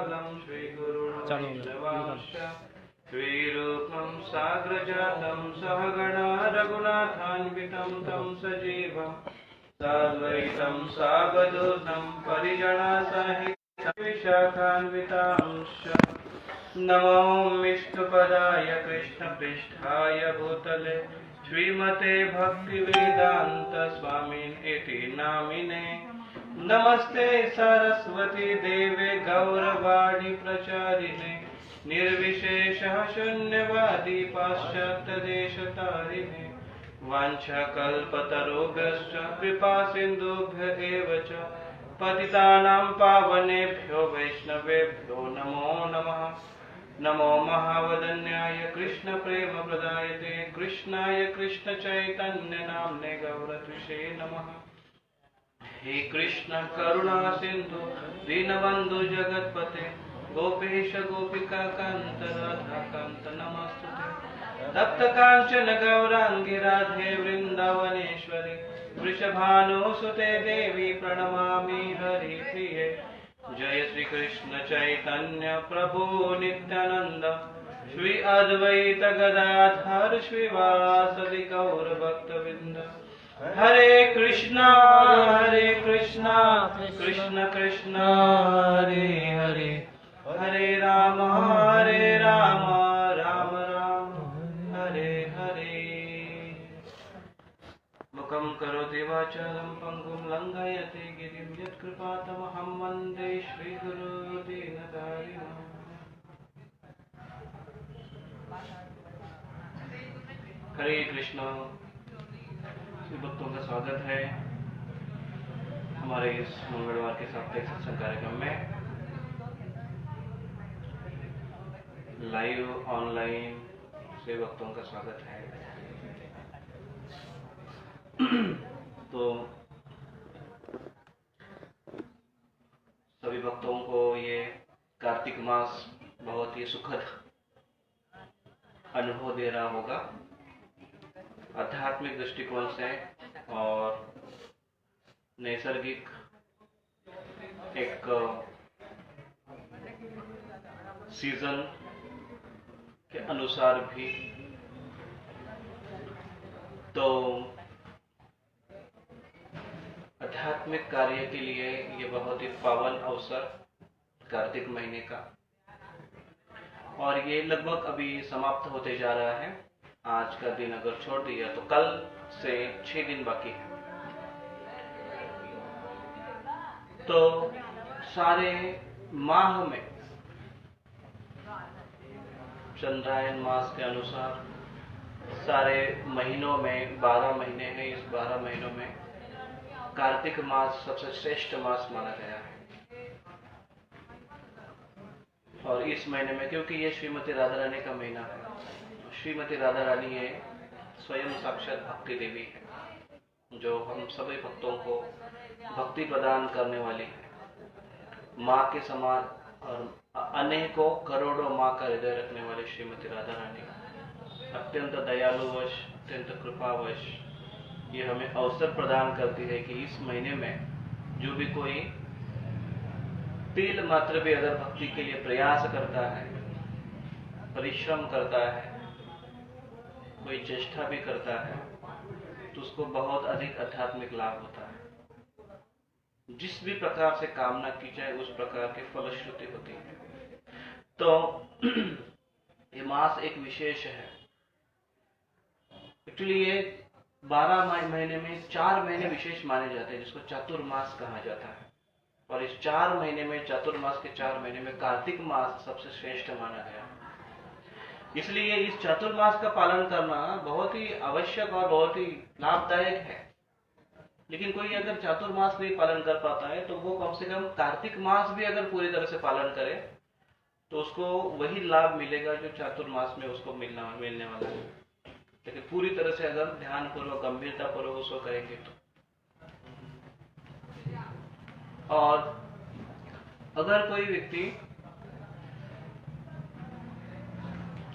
केवलं श्रीगुरुर्वैष्णवांश्च श्रीरूपं साग्रजातं सहगणा रघुनाथान्वितं तं सजीवं साद्वैतं सावधूतं परिजनसहितं विशाखान्वितांश्च नमो विष्णुपदाय कृष्णपृष्ठाय भूतले श्रीमते भक्तिवेदांत स्वामिन् इति नामिने नमस्ते सरस्वती देवे गौरवाणी प्रचारिणे निर्विशेषः शून्यवादी पाश्चात्यदेशतारिणे वाञ्छाकल्पतरुभ्यश्च कृपासिन्धुभ्य एव च पतितानां पावनेभ्यो वैष्णवेभ्यो नमो नमः। नमो महावदन्याय कृष्णप्रेमप्रदायते कृष्णाय कृष्णचैतन्यनाम्ने गौरतुषे नमः। हे कृष्ण करुणा सिन्धु दीनबन्धु जगत्पते गोपेश गोपिका कान्त राधा कान्त नमस्तुते। तप्त कांचन गौरांगी राधे वृंदावनेश्वरी वृषभानुसुते देवी प्रणमामि हरिप्रिये। जय श्री कृष्ण चैतन्य प्रभु नित्यानंद श्री अद्वैत गदाधर श्रीवासदि गौर भक्तवृंद। हरे कृष्णा कृष्ण कृष्ण हरे हरे हरे राम राम राम हरे हरे। मुखं करोति वाचालं पंगुं लंघयते गिरिं यत्कृपातमहं वन्दे श्रीगुरुदीनतारिणम्। हरे कृष्ण। भक्तों का स्वागत है हमारे इस मंगलवार के साप्ताहिक सत्संग कार्यक्रम में। लाइव ऑनलाइन से भक्तों का स्वागत है। तो सभी भक्तों को ये कार्तिक मास बहुत ही सुखद अनुभव दे रहा होगा आध्यात्मिक दृष्टिकोण से और नैसर्गिक एक सीजन के अनुसार भी। तो आध्यात्मिक कार्य के लिए ये बहुत ही पावन अवसर कार्तिक महीने का, और ये लगभग अभी समाप्त होते जा रहा है। आज का दिन अगर छोड़ दिया तो कल से 6 दिन बाकी है। तो सारे माह में चंद्रायन मास के अनुसार सारे महीनों में 12 महीने हैं। इस 12 महीनों में कार्तिक मास सबसे श्रेष्ठ मास माना गया है। और इस महीने में क्योंकि ये श्रीमती राधा रानी का महीना है, श्रीमती राधा रानी ये स्वयं साक्षात भक्ति देवी है, जो हम सभी भक्तों को भक्ति प्रदान करने वाली है। माँ के समान और अनेकों करोड़ों माँ का हृदय रखने वाली श्रीमती राधा रानी अत्यंत दयालुवश, अत्यंत कृपावश ये हमें अवसर प्रदान करती है कि इस महीने में जो भी कोई तिल मात्र भी अगर भक्ति के लिए प्रयास करता है, परिश्रम करता है, कोई चेष्टा भी करता है, तो उसको बहुत अधिक आध्यात्मिक लाभ होता है। जिस भी प्रकार से कामना की जाए उस प्रकार की फलश्रुति होती है। तो ये मास एक विशेष है। एक्चुअली ये 12 महीने में 4 महीने विशेष माने जाते हैं, जिसको चातुर्मास कहा जाता है। और इस 4 महीने में, चातुर्मास के 4 महीने में कार्तिक मास सबसे श्रेष्ठ माना गया। इसलिए इस चातुर्मास का पालन करना बहुत ही आवश्यक और बहुत ही लाभदायक है। लेकिन कोई अगर चातुर्मास नहीं पालन कर पाता है तो वो कम से कम कार्तिक मास भी अगर पूरी तरह से पालन करे तो उसको वही लाभ मिलेगा जो चातुर्मास में उसको मिलने वाला है। लेकिन पूरी तरह से अगर ध्यान पूर्वक, गंभीरता पूर्वक उसको करेंगे तो। और अगर कोई व्यक्ति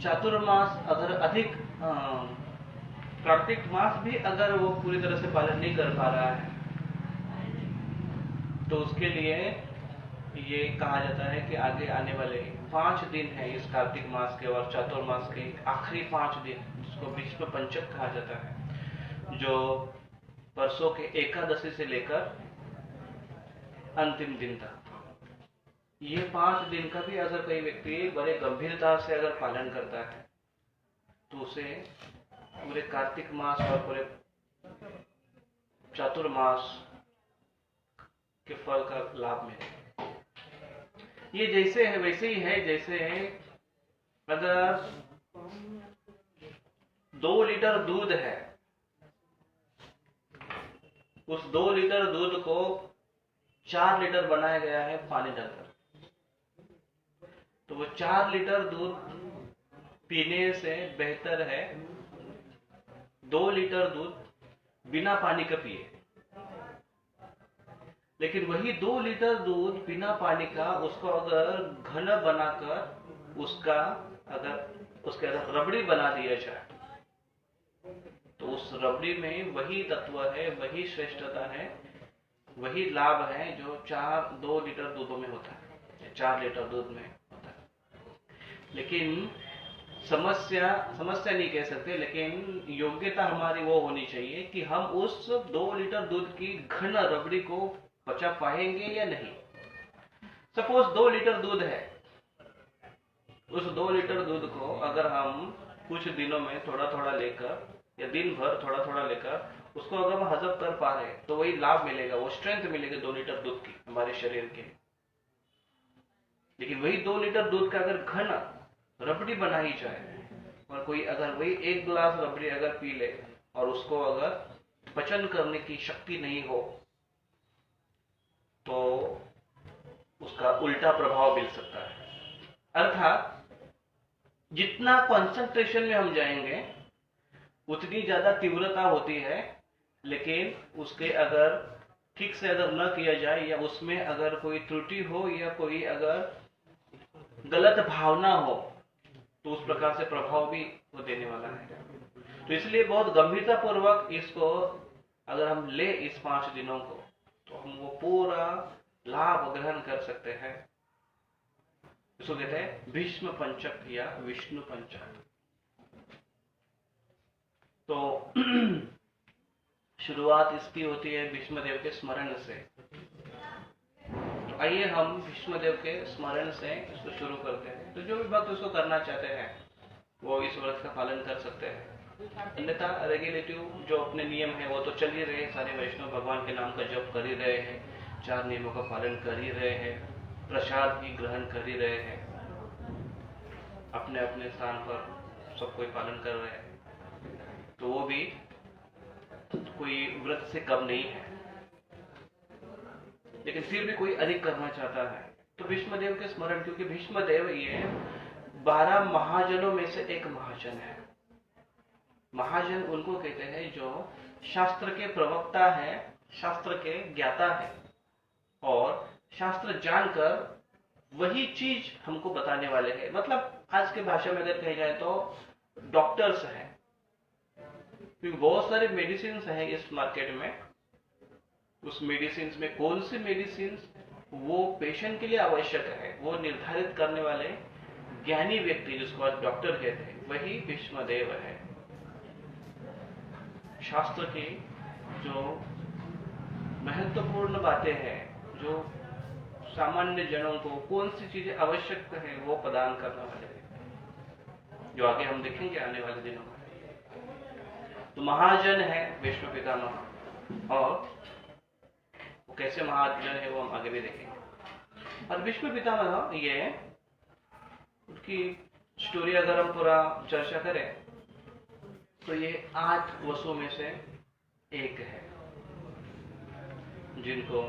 चातुर्मास अगर अधिक कार्तिक मास भी अगर वो पूरी तरह से पालन नहीं कर पा रहा है तो उसके लिए ये कहा जाता है कि आगे आने वाले 5 दिन है इस कार्तिक मास के और चातुर्मास के आखिरी 5 दिन, जिसको भीष्म पंचक कहा जाता है, जो परसों के एकादशी से लेकर अंतिम दिन तक, ये 5 दिन का भी अगर कोई व्यक्ति बड़े गंभीरता से अगर पालन करता है तो उसे पूरे कार्तिक मास और पूरे चातुर्मास के फल का लाभ मिले। ये जैसे है वैसे ही है, जैसे अगर 2 लीटर दूध है, उस 2 लीटर दूध को 4 लीटर बनाया गया है पानी डालकर, तो वो 4 लीटर दूध पीने से बेहतर है 2 लीटर दूध बिना पानी का पिए। लेकिन वही 2 लीटर दूध बिना पानी का उसको अगर घन बनाकर उसका उसके अंदर रबड़ी बना दिया जाए तो उस रबड़ी में वही तत्व है, वही श्रेष्ठता है, वही लाभ है जो 2 लीटर दूध में होता है, 4 लीटर दूध में होता है। लेकिन समस्या नहीं कह सकते, लेकिन योग्यता हमारी वो होनी चाहिए कि हम उस 2 लीटर दूध की घन रबड़ी को पचा पाएंगे या नहीं। सपोज 2 लीटर दूध है, उस 2 लीटर दूध को अगर हम कुछ दिनों में थोड़ा थोड़ा लेकर या दिन भर थोड़ा थोड़ा लेकर उसको अगर हम हजम कर पा रहे तो वही लाभ मिलेगा, वो स्ट्रेंथ मिलेगी 2 लीटर दूध की हमारे शरीर के। लेकिन वही 2 लीटर दूध का अगर घन रबड़ी बनाई जाए और कोई अगर वही 1 गिलास रबड़ी अगर पी ले और उसको अगर पचन करने की शक्ति नहीं हो तो उसका उल्टा प्रभाव मिल सकता है। अर्थात जितना कंसंट्रेशन में हम जाएंगे उतनी ज्यादा तीव्रता होती है, लेकिन उसके अगर ठीक से अगर न किया जाए या उसमें अगर कोई त्रुटि हो या कोई अगर गलत भावना हो तो उस प्रकार से प्रभाव भी वो देने वाला है। तो इसलिए बहुत गंभीरता पूर्वक इसको अगर हम ले इस 5 दिनों को तो हम वो पूरा लाभ ग्रहण कर सकते हैं। इसको कहते हैं भीष्म पंचक या विष्णु पंचक। तो शुरुआत इसकी होती है भीष्मदेव के स्मरण से। तो आइए हम भीष्मदेव के स्मरण से इसको शुरू करते हैं। तो जो भी भक्त उसको करना चाहते हैं वो इस व्रत का पालन कर सकते हैं। अन्यथा रेगुलेटिव जो अपने नियम है वो तो चल ही रहे हैं, सारे वैष्णव भगवान के नाम का जप कर ही रहे हैं, 4 नियमों का पालन कर ही रहे हैं, प्रसाद भी ग्रहण कर ही रहे हैं, अपने अपने स्थान पर सब कोई पालन कर रहे हैं। तो वो भी कोई व्रत से कम नहीं है। लेकिन फिर भी कोई अधिक करना चाहता है तो भीष्मदेव के स्मरण, क्योंकि भीष्मदेव ये 12 महाजनों में से एक महाजन है। महाजन उनको कहते हैं जो शास्त्र के प्रवक्ता है, शास्त्र के ज्ञाता है और शास्त्र जानकर वही चीज हमको बताने वाले हैं। मतलब आज के भाषा में अगर कही जाए तो डॉक्टर्स हैं, क्योंकि बहुत सारे मेडिसिन हैं इस मार्केट में। उस मेडिसिन में कौन सी मेडिसिन वो पेशेंट के लिए आवश्यक है वो निर्धारित करने वाले ज्ञानी व्यक्ति जिसको आज डॉक्टर कहते हैं वही भीष्मदेव है। शास्त्र की जो महत्वपूर्ण बातें हैं, जो सामान्य जनों को कौन सी चीजें आवश्यक है वो प्रदान करने वाले हैं, जो आगे हम देखेंगे आने वाले दिनों में। तो महाजन है विष्णु पितामह, और वो कैसे महाजन है वो हम आगे भी देखेंगे। और विष्णु पितामह ये उनकी स्टोरी अगर हम पूरा चर्चा करें तो ये 8 वसुओं में से एक है, जिनको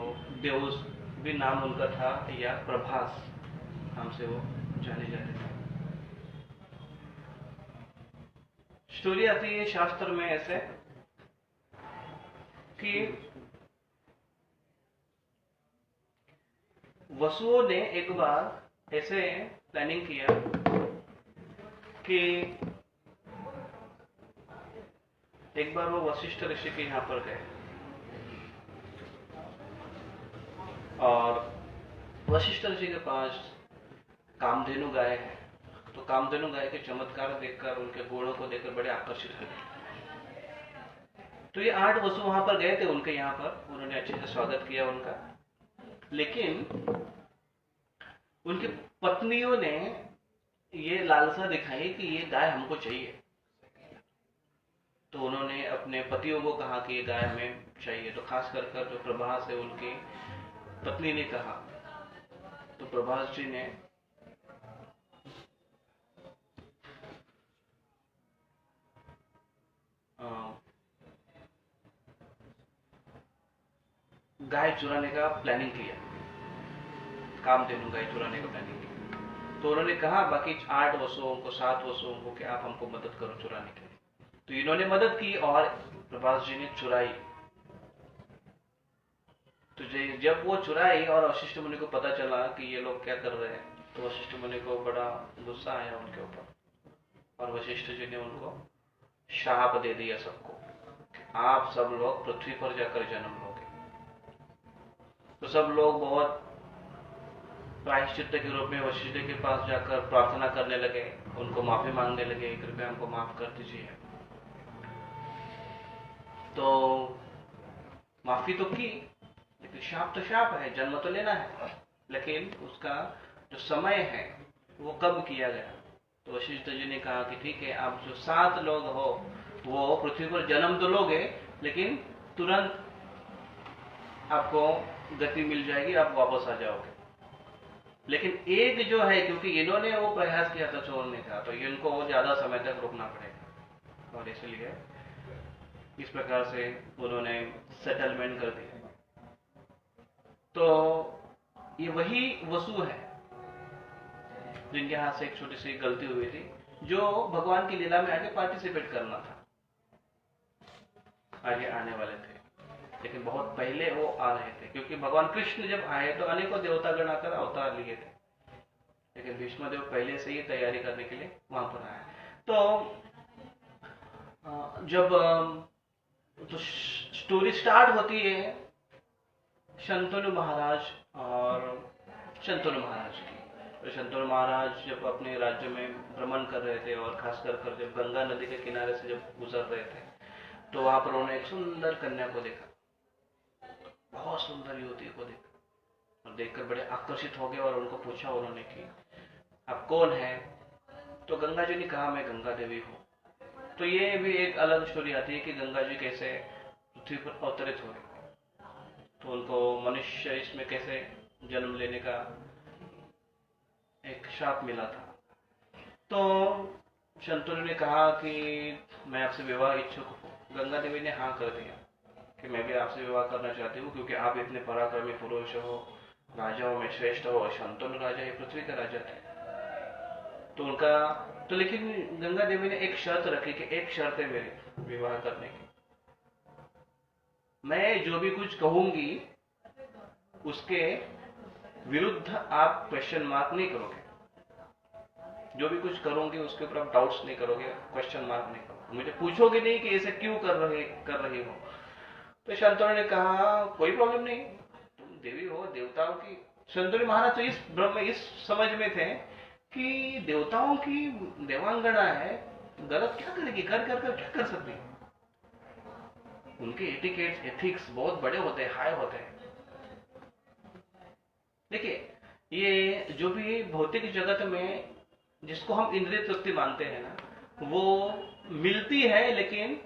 देवस भी नाम उनका था या प्रभास नाम से वो जाने जाते थे। स्टोरी आती है शास्त्र में ऐसे कि वसुओं ने एक बार ऐसे प्लानिंग किया कि एक बार वो वशिष्ठ ऋषि के यहाँ पर गए और वशिष्ठ ऋषि के पास कामधेनु गाय है, तो कामधेनु गाय के चमत्कार देखकर, उनके गुणों को देखकर बड़े आकर्षित हुए। तो ये 8 वसु वहां पर गए थे उनके यहाँ पर, उन्होंने अच्छे से स्वागत किया उनका। लेकिन उनकी पत्नियों ने ये लालसा दिखाई कि ये गाय हमको चाहिए। तो उन्होंने अपने पतियों को कहा कि ये गाय हमें चाहिए। तो खास कर जो प्रभास है उनकी पत्नी ने कहा, तो प्रभास जी ने गाय चुराने का प्लानिंग किया, कामधेनु गाय चुराने का प्लानिंग किया। तो उन्होंने कहा बाकी 8 वसुओं को, 7 वसुओं को कि आप हमको मदद करो चुराने के लिए। तो इन्होंने मदद की और प्रभास जी ने चुराई। तो जब वो चुराई और वशिष्ठ मुनि को पता चला कि ये लोग क्या कर रहे हैं, तो वशिष्ठ मुनि को बड़ा गुस्सा आया उनके ऊपर, और वशिष्ठ जी ने उनको शाप दे दिया सबको, आप सब लोग पृथ्वी पर जाकर जन्म लोगे। तो सब लोग बहुत प्रायश्चित के रूप में वशिष्ठ के पास जाकर प्रार्थना करने लगे, उनको माफी मांगने लगे, कृपया हमको माफ कर दीजिए। तो माफी तो की, लेकिन शाप तो शाप है, जन्म तो लेना है, लेकिन उसका जो समय है वो कब किया गया। तो वशिष्ठ जी ने कहा कि ठीक है, आप जो 7 लोग हो वो पृथ्वी पर जन्म तो लोगे, लेकिन तुरंत आपको गति मिल जाएगी, आप वापस आ जाओगे। लेकिन एक जो है, क्योंकि इन्होंने वो प्रयास किया था छोड़ने का, तो इनको ज्यादा समय तक रुकना पड़ेगा, और इसलिए इस प्रकार से उन्होंने सेटलमेंट कर दिया। तो ये वही वसु है जिनके हाथ से एक छोटी सी गलती हुई थी, जो भगवान की लीला में आगे पार्टिसिपेट करना था, आगे आने वाले थे, लेकिन बहुत पहले वो आ रहे थे, क्योंकि भगवान कृष्ण जब आए तो अनेकों देवतागण आकर अवतार लिए थे, लेकिन भीष्मदेव पहले से ही तैयारी करने के लिए वहां पर आए। तो जब तो स्टोरी स्टार्ट होती है शंतनु महाराज और शंतनु महाराज की। तो शंतनु महाराज जब अपने राज्य में भ्रमण कर रहे थे, और खास कर जब गंगा नदी के किनारे से जब गुजर रहे थे, तो वहां पर उन्होंने एक सुंदर कन्या को देखा, बहुत सुंदर युवती को देखा, और देखकर बड़े आकर्षित हो गए, और उनको पूछा उन्होंने कि आप कौन है। तो गंगा जी ने कहा मैं गंगा देवी हूँ। तो ये भी एक अलग स्टोरी आती है कि गंगा जी कैसे पृथ्वी पर अवतरित हुए, तो उनको मनुष्य इसमें कैसे जन्म लेने का एक शाप मिला था। तो शंतनु ने कहा कि मैं आपसे विवाह इच्छुक हूँ। गंगा देवी ने हाँ कर दिया कि मैं भी आपसे विवाह करना चाहती हूँ, क्योंकि आप इतने पराक्रमी पुरुष हो, राजाओं में श्रेष्ठ हो, और शंतनु राजा ये पृथ्वी का राजा थे। तो उनका तो लेकिन गंगा देवी ने एक शर्त रखी कि एक शर्त है मेरी विवाह करने की, मैं जो भी कुछ कहूंगी उसके विरुद्ध आप क्वेश्चन मार्क नहीं करोगे, जो भी कुछ करूंगी उसके ऊपर आप डाउट्स नहीं करोगे, क्वेश्चन मार्क नहीं करोगे, मुझे पूछोगे नहीं कि ऐसे क्यों कर रही हो। तो शंतनु ने कहा कोई प्रॉब्लम नहीं, तुम देवी हो, देवताओं की। शंतनु महाराज तो इस ब्रह्म इस समझ में थे कि देवताओं की देवांगना है, गलत क्या करेगी, कर क्या कर सकती है। उनके एटिकेट्स, एथिक्स बहुत बड़े होते हैं, हाई होते हैं। देखिए, ये जो भी भौतिक जगत में जिसको हम इंद्रिय तृप्ति मानते हैं ना, वो मिलती है, लेकिन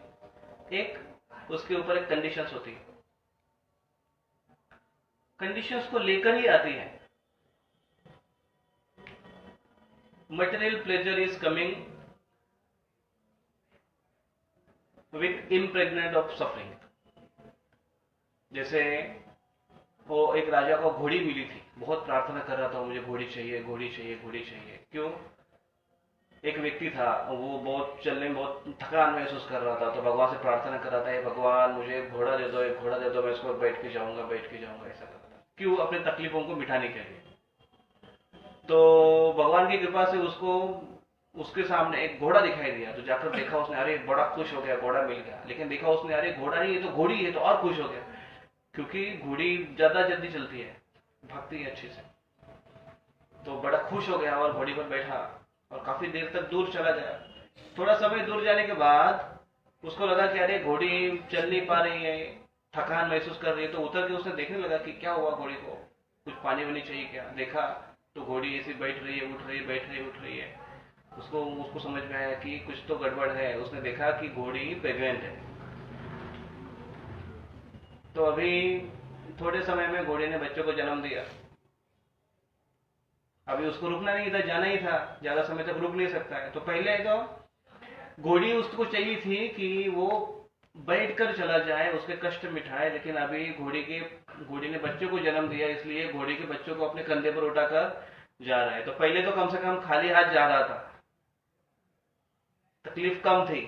एक उसके ऊपर एक कंडीशंस होती है, कंडीशंस को लेकर ही आती है। Material pleasure is coming with impregnant of suffering. जैसे वो एक राजा को घोड़ी मिली थी, बहुत प्रार्थना कर रहा था मुझे घोड़ी चाहिए, घोड़ी चाहिए, घोड़ी चाहिए। क्यों? एक व्यक्ति था, वो बहुत चलने में बहुत थकान महसूस कर रहा था, तो भगवान से प्रार्थना कर रहा था, हे भगवान मुझे एक घोड़ा दे दो, एक घोड़ा दे दो, मैं इसको बैठ के जाऊंगा, ऐसा करता था। क्यों? अपने तकलीफों को मिटाने के लिए। तो भगवान की कृपा से उसको उसके सामने एक घोड़ा दिखाई दिया, तो जाकर देखा उसने, अरे बड़ा खुश हो गया, घोड़ा मिल गया। लेकिन देखा उसने, अरे घोड़ा नहीं है तो घोड़ी है, तो और खुश हो गया, क्योंकि घोड़ी ज्यादा जल्दी चलती है, भागती है अच्छे से, तो बड़ा खुश हो गया और घोड़ी पर बैठा और काफी देर तक दूर चला गया। थोड़ा समय दूर जाने के बाद उसको लगा कि अरे घोड़ी चल नहीं पा रही है, थकान महसूस कर रही है। तो उतर के उसने देखने लगा कि क्या हुआ घोड़ी को, कुछ पानी वानी चाहिए क्या। देखा तो घोड़ी ऐसी बैठ रही है, उठ रही है, बैठ रही है, उठ रही है। उसको उसको समझ में आया कि कुछ तो गड़बड़ है। उसने देखा कि घोड़ी प्रेग्नेंट है। तो अभी थोड़े समय में घोड़े ने बच्चों को जन्म दिया। अभी उसको रुकना नहीं था, जाना ही था, ज्यादा समय तक रुक नहीं सकता है। तो पहले तो घोड़ी उसको चाहिए थी कि वो बैठकर चला जाए, उसके कष्ट मिटाए। लेकिन अभी घोड़ी ने बच्चों को जन्म दिया, इसलिए घोड़ी के बच्चों को अपने कंधे पर उठाकर जा रहा है। तो पहले तो कम से कम खाली हाथ जा रहा था, तकलीफ कम थी।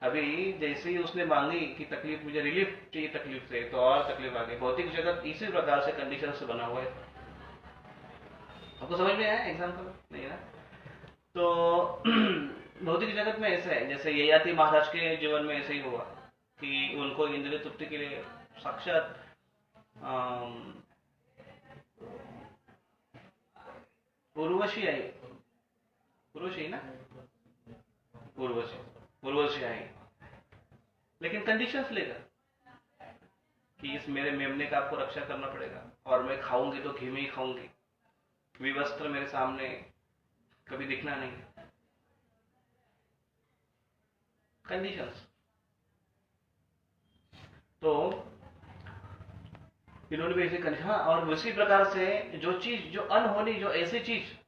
अभी जैसे ही उसने मांगी कि तकलीफ, मुझे रिलीफ चाहिए तकलीफ से, तो और तकलीफ आ गई। भौतिक जगत इसी प्रकार से कंडीशन से बना हुआ है। आपको समझ में आया एग्जाम्पल नहीं ना? तो भौतिक जगत में ऐसा है, जैसे ययाति महाराज के जीवन में ऐसे ही हुआ कि उनको इंद्रिय तृप्ति के लिए साक्षात उर्वशी आई। उर्वशी ना, उर्वशी आई, लेकिन कंडीशंस लेकर कि इस मेरे मेमने का आपको रक्षा करना पड़ेगा, और मैं खाऊंगी तो घी में ही खाऊंगी, विवस्त्र मेरे सामने कभी दिखना नहीं। कंडीशंस। तो इन्होंने भी ऐसे कंडीशन। हाँ, और उसी प्रकार से जो चीज, जो अनहोनी, जो ऐसी चीज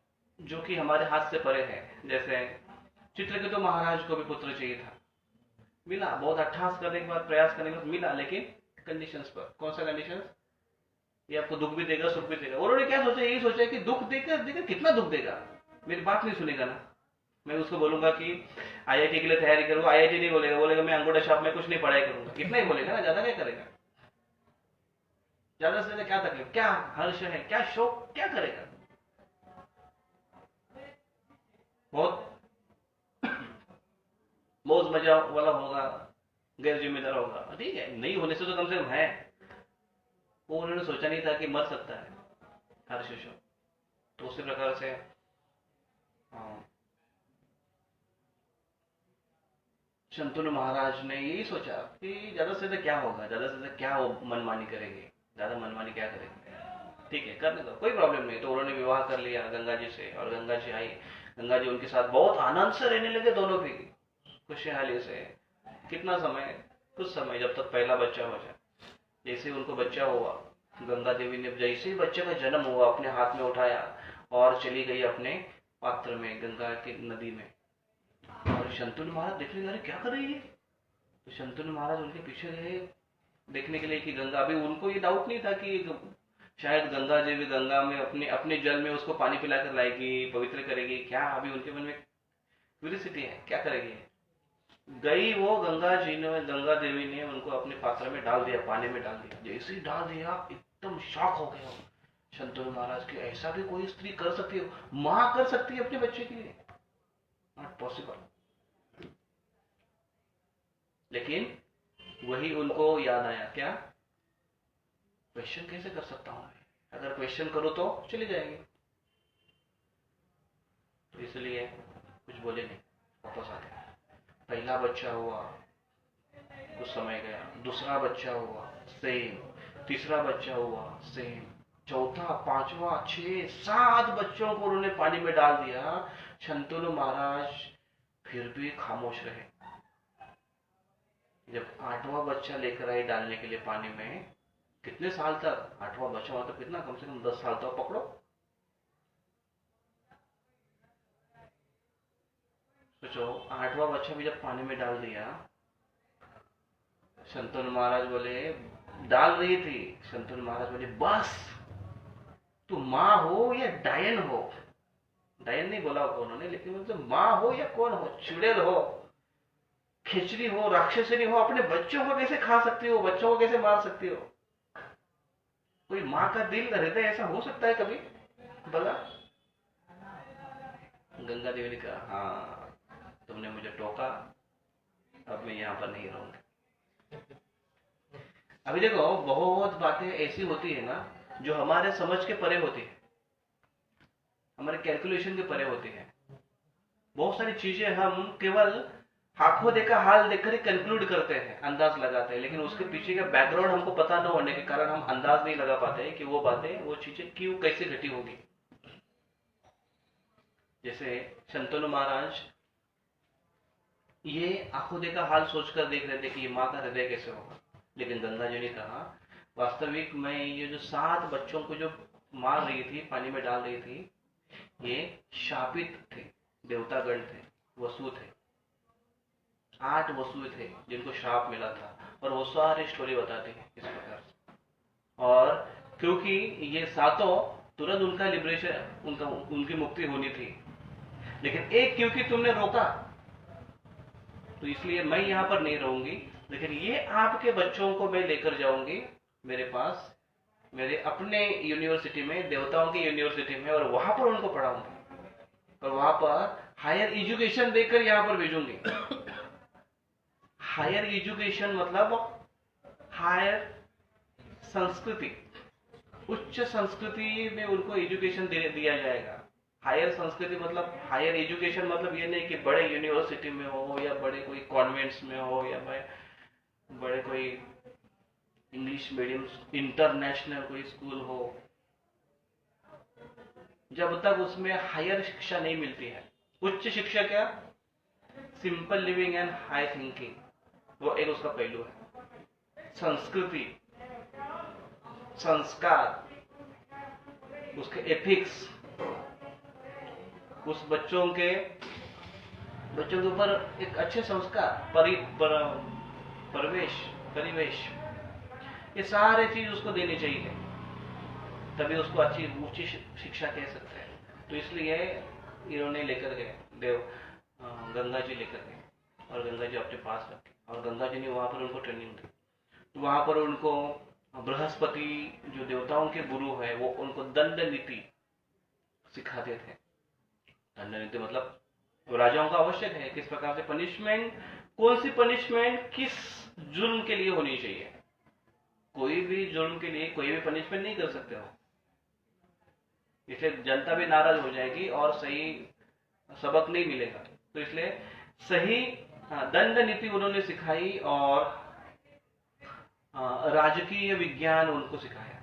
जो कि हमारे हाथ से परे है, जैसे चित्रकेतु महाराज को भी पुत्र चाहिए था, मिला। बहुत अट्ठास करने के बाद, प्रयास करने के बाद मिला, लेकिन कंडीशंस पर। कौन सा कंडीशंस? ये आपको दुख भी देगा, सुख भी देगा। उन्होंने क्या सोचा, यही सोचा कि दुख देकर कितना दुख देगा, मेरी बात नहीं सुनेगा ना। मैं उसको बोलूंगा कि आईआईटी के लिए तैयारी करूंगा, आईआईटी नहीं बोलेगा, बोलेगा मैं अंगूठा छाप में कुछ नहीं पढ़ाई करूंगा, इतना ही बोलेगा ना, ज्यादा क्या करेगा। ज्यादा से ज्यादा क्या तकलीफ, क्या हर्ष है, क्या शोक, क्या करेगा। बहुत मौज मजा वाला होगा, गैर जिम्मेदार होगा, ठीक है, नहीं होने से तो कम से कम है। वो उन्होंने सोचा नहीं था कि मर सकता है हर्ष शोक। तो उसी प्रकार से शंतनु महाराज ने यही सोचा कि ज्यादा से ज्यादा क्या होगा, ज्यादा से ज्यादा क्या वो मनमानी करेंगे, ज्यादा मनमानी क्या करेंगे, ठीक है करने दो, कोई प्रॉब्लम नहीं। तो उन्होंने विवाह कर लिया गंगा जी से, और गंगा जी आई। गंगा जी उनके साथ बहुत आनंद से रहने लगे, दोनों भी खुशहाली से। कितना समय, कुछ समय, जब तक पहला बच्चा हो जाए। जैसे ही उनको बच्चा हुआ, गंगा देवी ने जैसे ही बच्चे का जन्म हुआ, अपने हाथ में उठाया और चली गई अपने पात्र में, गंगा की नदी में। और शंतनु महाराज देखने लगे, क्या कर रही है। तो शंतनु महाराज उनके पीछे गए देखने के लिए कि गंगा, अभी उनको ये डाउट नहीं था कि शायद गंगा देवी गंगा में अपने अपने जल में उसको पानी पिलाकर लाएगी, पवित्र करेगी क्या। अभी उनके मन में क्यूरियोसिटी है, क्या करेगी। गई वो गंगा जी ने, गंगा देवी ने उनको अपने पात्र में डाल दिया, पानी में डाल दिया। जैसे ही डाल दिया, एकदम शॉक हो गया शंतनु महाराज की, ऐसा भी कोई स्त्री कर सकती हो, मां कर सकती है अपने बच्चे के लिए, नॉट पॉसिबल। लेकिन वही उनको याद आया, क्या क्वेश्चन कैसे कर सकता हूं मैं, अगर क्वेश्चन करो तो चली जाएगी। तो इसलिए कुछ बोले नहीं, वापस आ गया। पहला बच्चा हुआ, कुछ समय गया, दूसरा बच्चा हुआ, सेम, तीसरा बच्चा हुआ, सेम, चौथा, पांचवा, 6, 7 बच्चों को उन्होंने पानी में डाल दिया। शंतनु महाराज फिर भी खामोश रहे। जब 8वां बच्चा लेकर आए डालने के लिए पानी में, कितने साल तक, 8वां बच्चा मतलब कितना, कम से कम 10 साल तक पकड़ो। सोचो, 8वां बच्चा भी जब पानी में डाल दिया, शंतनु महाराज बोले, डाल रही थी, शंतनु महाराज बोले बस, तू माँ हो या डायन हो, डायन नहीं बोला होगा उन्होंने, लेकिन मतलब माँ हो या कौन हो, चुड़ैल हो, खिचड़ी हो, राक्षसनी हो, अपने बच्चों को कैसे खा सकती हो, बच्चों को कैसे मार सकती हो। कोई माँ का दिल हृदय ऐसा हो सकता है कभी भला। गंगा देवी ने कहा, हाँ तुमने मुझे टोका, अब मैं यहां पर नहीं रहूंगी। अभी देखो, बहुत बातें ऐसी होती है ना जो हमारे समझ के परे होती है। हमारे कैलकुलेशन के परे होती है। बहुत सारी चीजें हम केवल आंखों देखा हाल देखकर ही कंक्लूड करते हैं, अंदाज लगाते हैं, लेकिन उसके पीछे का बैकग्राउंड हमको पता न होने के कारण हम अंदाज नहीं लगा पाते कि वो बातें, वो चीजें क्यों कैसे घटी होगी। जैसे शंतनु महाराज ये आंखों देखा हाल सोचकर देख रहे थे कि ये माँ का हृदय कैसे होगा, लेकिन गंगा जी ने कहा वास्तविक में ये जो 7 बच्चों को जो मार रही थी, पानी में डाल रही थी, ये शापित थे, देवतागण थे, वसु थे, 8 वसु थे जिनको श्राप मिला था, और वो सारी स्टोरी बताती है इस प्रकार से। और क्योंकि ये 7 तुरंत उनका लिबरेशन, उनकी मुक्ति होनी थी, लेकिन एक क्योंकि तुमने रोका तो इसलिए मैं यहां पर नहीं रहूंगी, लेकिन ये आपके बच्चों को मैं लेकर जाऊंगी मेरे पास, मेरे अपने यूनिवर्सिटी में, देवताओं की यूनिवर्सिटी में, और वहां पर उनको पढ़ाऊंगी और वहां पर हायर एजुकेशन देकर यहां पर भेजूंगी। हायर एजुकेशन मतलब हायर संस्कृति, उच्च संस्कृति में उनको एजुकेशन दिया जाएगा। हायर संस्कृति मतलब, हायर एजुकेशन मतलब ये नहीं कि बड़े यूनिवर्सिटी में हो या बड़े कोई कॉन्वेंट्स में हो या बड़े कोई इंग्लिश मीडियम इंटरनेशनल कोई स्कूल हो, जब तक उसमें हायर शिक्षा नहीं मिलती है। उच्च शिक्षा क्या? Simple living and high thinking, वो एक उसका पहलू है। संस्कृति, संस्कार, उसके एथिक्स, उस बच्चों के ऊपर एक अच्छे संस्कार, परिवेश, ये सारे चीज उसको देनी चाहिए, तभी उसको अच्छी ऊंची शिक्षा कह सकते हैं। तो इसलिए इन्होंने लेकर गए, गंगा जी लेकर गए, और गंगा जी अपने पास रखे, और गंगा जी ने वहां पर उनको ट्रेनिंग दी। तो वहां पर उनको बृहस्पति जो देवताओं के गुरु है, वो उनको दंड नीति सिखाते थे। दंड नीति मतलब राजाओं का आवश्यक है, किस प्रकार से पनिशमेंट, कौन सी पनिशमेंट किस जुर्म के लिए होनी चाहिए। कोई भी जुर्म के लिए कोई भी पनिशमेंट नहीं कर सकते हो, इसलिए जनता भी नाराज हो जाएगी और सही सबक नहीं मिलेगा। तो इसलिए सही दंड नीति उन्होंने सिखाई, और राजकीय विज्ञान उनको सिखाया,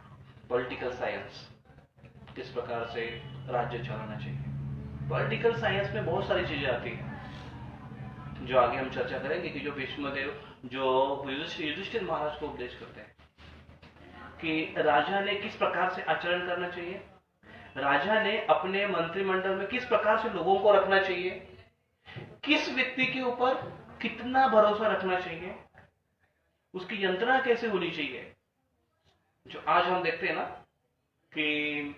पॉलिटिकल साइंस, किस प्रकार से राज्य चलाना चाहिए। पॉलिटिकल साइंस में बहुत सारी चीजें आती हैं जो आगे हम चर्चा करेंगे, कि जो भीष्मदेव जो युधिष्ठिर महाराज को उपदेश करते हैं कि राजा ने किस प्रकार से आचरण करना चाहिए, राजा ने अपने मंत्रिमंडल में किस प्रकार से लोगों को रखना चाहिए, किस व्यक्ति के ऊपर कितना भरोसा रखना चाहिए, उसकी यंत्रणा कैसे होनी चाहिए। जो आज हम देखते हैं ना कि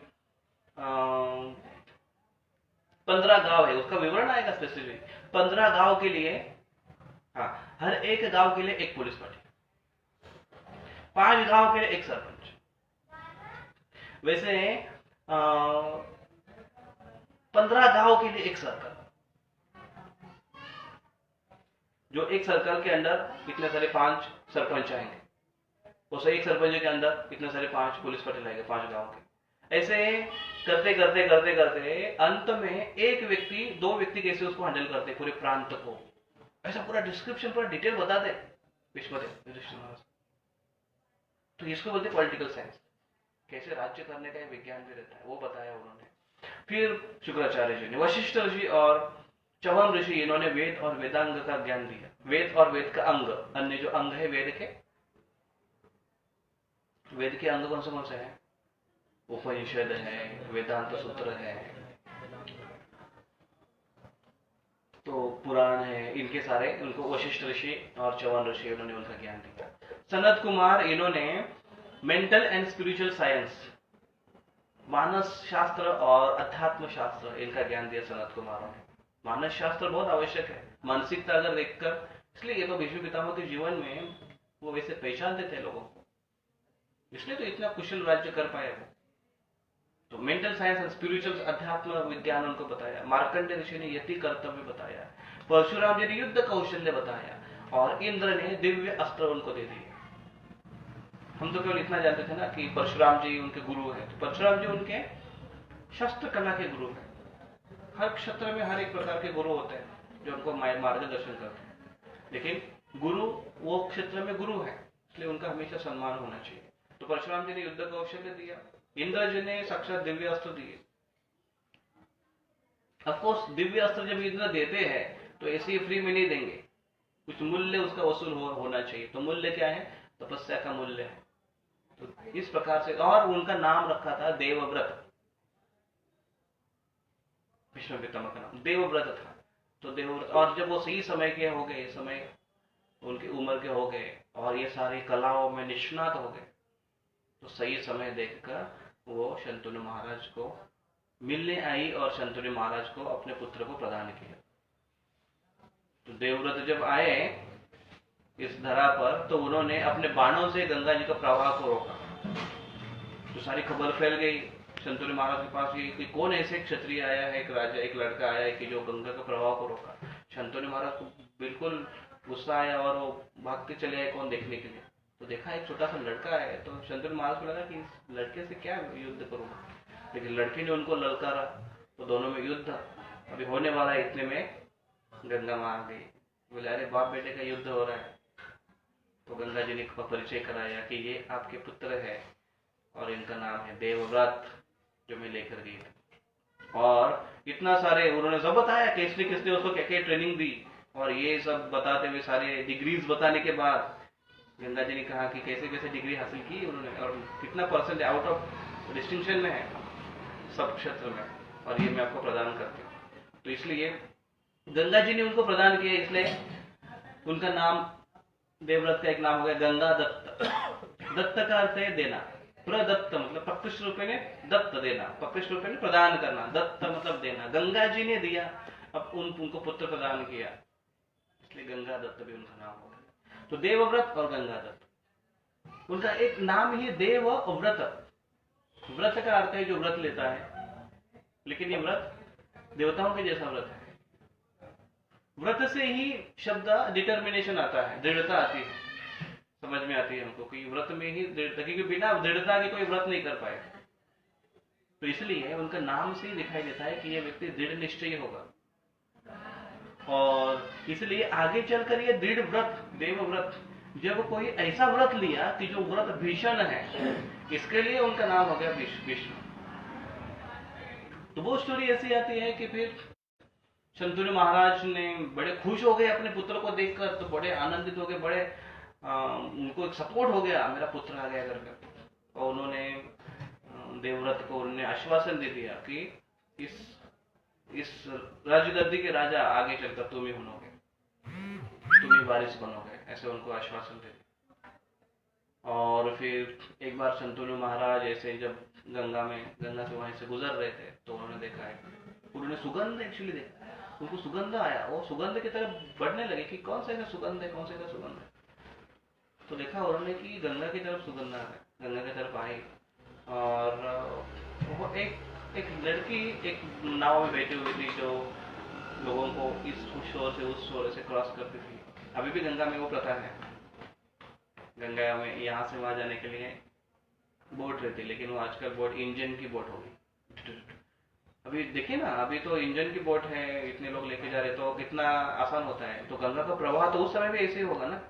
15 गांव है, उसका विवरण आएगा स्पेसिफिक, 15 गांव के लिए, हाँ, हर एक गांव के लिए एक पुलिस पार्टी, 5 गांव के लिए एक सरपंच। वैसे 15 गांव के लिए एक सर्कल, जो एक सर्कल के अंदर इतने सारे 5 सरपंच आएंगे, उस एक सरपंच के अंदर इतने सारे 5 पुलिस पार्टी आएंगे 5 गांव के। ऐसे करते करते करते करते अंत में एक व्यक्ति, 2 व्यक्ति कैसे उसको हैंडल करते पूरे प्रांत को, ऐसा पूरा डिस्क्रिप्शन, पूरा डिटेल बता दे विश्वदेव युधिष्ठिर महाराज। तो इसको बोलते पॉलिटिकल साइंस, कैसे राज्य करने का विज्ञान भी रहता है, वो बताया उन्होंने। फिर शुक्राचार्य जी ने, वशिष्ठ ऋषि और चवन ऋषि, इन्होंने वेद और वेदांग का ज्ञान दिया। वेद और वेद का अंग, अन्य जो अंग है वेद के, वेद के अंग कौन से हैं? उपनिषद है, वेदांत सूत्र है, तो पुराण है, इनके सारे उनको वशिष्ठ ऋषि और चवन ऋषि उन्होंने उनका ज्ञान दिया। सनत कुमार, इन्होंने मेंटल एंड स्पिरिचुअल साइंस, मानस शास्त्र और अध्यात्म शास्त्र, इनका ज्ञान दिया सनत कुमारों ने। मानस शास्त्र बहुत आवश्यक है, मानसिकता अगर देखकर, इसलिए ये तो भीष्म पितामह के जीवन में वो वैसे पहचानते थे लोगों को, इसलिए तो इतना कुशल राज्य कर पाए वो। तो मेंटल साइंस एंड स्पिरिचुअल, अध्यात्म विज्ञान उनको बताया। मार्कंडेय ऋषि ने यति कर्तव्य बताया, परशुराम जी ने युद्ध कौशल्य बताया, और इंद्र ने दिव्य अस्त्र उनको दे दिए। हम तो केवल इतना जानते थे ना कि परशुराम जी उनके गुरु हैं, तो परशुराम जी उनके शस्त्र कला के गुरु है। हर क्षेत्र में हर एक प्रकार के गुरु होते हैं जो हमको मार्गदर्शन करते हैं, लेकिन गुरु वो क्षेत्र में गुरु है, इसलिए उनका हमेशा सम्मान होना चाहिए। तो परशुराम जी ने युद्ध कौशल्य दिया, इंद्र जी ने साक्षात दिव्य अस्त्र दिए। ऑफकोर्स दिव्य अस्त्र जब इंद्र देते हैं तो ऐसे ही फ्री में नहीं देंगे, कुछ मूल्य उसका वसूल होना चाहिए। तो मूल्य क्या है? तपस्या का मूल्य है। तो इस प्रकार से, और उनका नाम रखा था देवव्रत, भीष्म पितामह का नाम देवव्रत था। तो देवव्रत, और जब वो सही समय के हो गए, समय उनकी उम्र के हो गए और ये सारी कलाओं में निष्णात हो गए, तो सही समय देखकर वो शंतनु महाराज को मिलने आई और शंतनु महाराज को अपने पुत्र को प्रदान किया। तो देवव्रत जब आए इस धरा पर तो उन्होंने अपने बाणों से गंगा जी का प्रवाह को रोका। तो सारी खबर फैल गई शंतनु महाराज के पास कि कौन ऐसे क्षत्रिय आया है, एक राजा, एक लड़का आया है कि जो गंगा का प्रवाह को रोका। शंतनु महाराज को बिल्कुल गुस्सा आया और वो भागते चले आए कौन देखने के लिए। तो देखा एक छोटा सा लड़का है, तो शंतनु महाराज को लगा कि इस लड़के से क्या युद्ध करूंगा, लेकिन लड़के ने उनको ललकारा, तो दोनों में युद्ध अभी होने वाला है। इतने में गंगा मां आ गई, बोले अरे बाप बेटे का युद्ध हो रहा है। तो गंगा जी ने परिचय कराया कि ये आपके पुत्र है और इनका नाम है देवव्रत, जो मैं लेकर गई थी। और इतना सारे उन्होंने सब बताया किसने किसने उसको क्या क्या ट्रेनिंग दी, और ये सब बताते हुए सारे डिग्रीज बताने के बाद गंगा जी ने कहा कि कैसे कैसे डिग्री हासिल की उन्होंने और कितना परसेंट आउट ऑफ डिस्टिंक्शन में है सब क्षेत्र में, और ये मैं आपको प्रदान करती हूँ। तो इसलिए गंगा जी ने उनको प्रदान किया, इसलिए उनका नाम देवव्रत का एक नाम हो गया गंगा दत्त। दत्त का अर्थ है देना, प्रदत्त मतलब प्रकृष्ट रूपे ने दत्त देना, प्रकृष्ट रूपे ने प्रदान करना, दत्त मतलब देना। गंगा जी ने दिया, अब उनको पुत्र प्रदान किया, इसलिए गंगा दत्त भी उनका नाम हो गया। तो देवव्रत और गंगा दत्त, उनका एक नाम ही देवव्रत। व्रत का अर्थ है जो व्रत लेता है, लेकिन ये व्रत देवताओं के जैसा व्रत है। व्रत से ही शब्द डिटर्मिनेशन आता है, दृढ़ता आती है, समझ में आती है हमको कि व्रत में ही दृढ़ता, क्योंकि बिना दृढ़ता के कोई व्रत नहीं कर पाएगा। तो इसलिए उनका नाम से ही दिखाई देता है कि ये व्यक्ति दृढ़ निश्चयी होगा, और इसलिए आगे चलकर ये दृढ़ व्रत, देवव्रत, जब कोई ऐसा व्रत लिया कि जो व्रत भीषण है, इसके लिए उनका नाम हो गया भीष्म। तो वो स्टोरी ऐसी आती है कि फिर शंतनु महाराज ने बड़े खुश हो गए अपने पुत्र को देखकर, तो बड़े आनंदित हो गए, बड़े उनको एक सपोर्ट हो गया, मेरा पुत्र आ गया घर में। और उन्होंने देवव्रत को उन्होंने आश्वासन दे दिया कि इस राजगद्दी के राजा आगे चलकर तुम ही बनोगे, तुम ही वारिस बनोगे, ऐसे उनको आश्वासन दे दिया। और फिर एक बार शंतनु महाराज ऐसे जब गंगा से वहीं से गुजर रहे थे, तो उन्होंने देखा है, उन्होंने सुगंध एक्चुअली देखा, उनको सुगंध आया, वो सुगंध की तरफ बढ़ने लगे कि कौन सा सुगंध है, कौन सा सुगंध है। तो देखा उन्होंने कि गंगा की तरफ सुगंध आ रहा है, गंगा की तरफ आई, और वो एक लड़की एक नाव में बैठी हुई थी जो लोगों को इस शोर से उस शोर से क्रॉस करती थी। अभी भी गंगा में वो प्रथा है, गंगा में यहाँ से वहां जाने के लिए बोट रहती, लेकिन वो आजकल बोट इंजन की बोट होगी। अभी देखिए ना, अभी तो इंजन की बोट है, इतने लोग लेके जा रहे, तो कितना आसान होता है। तो गंगा का प्रवाह तो उस समय भी ऐसे ही होगा ना।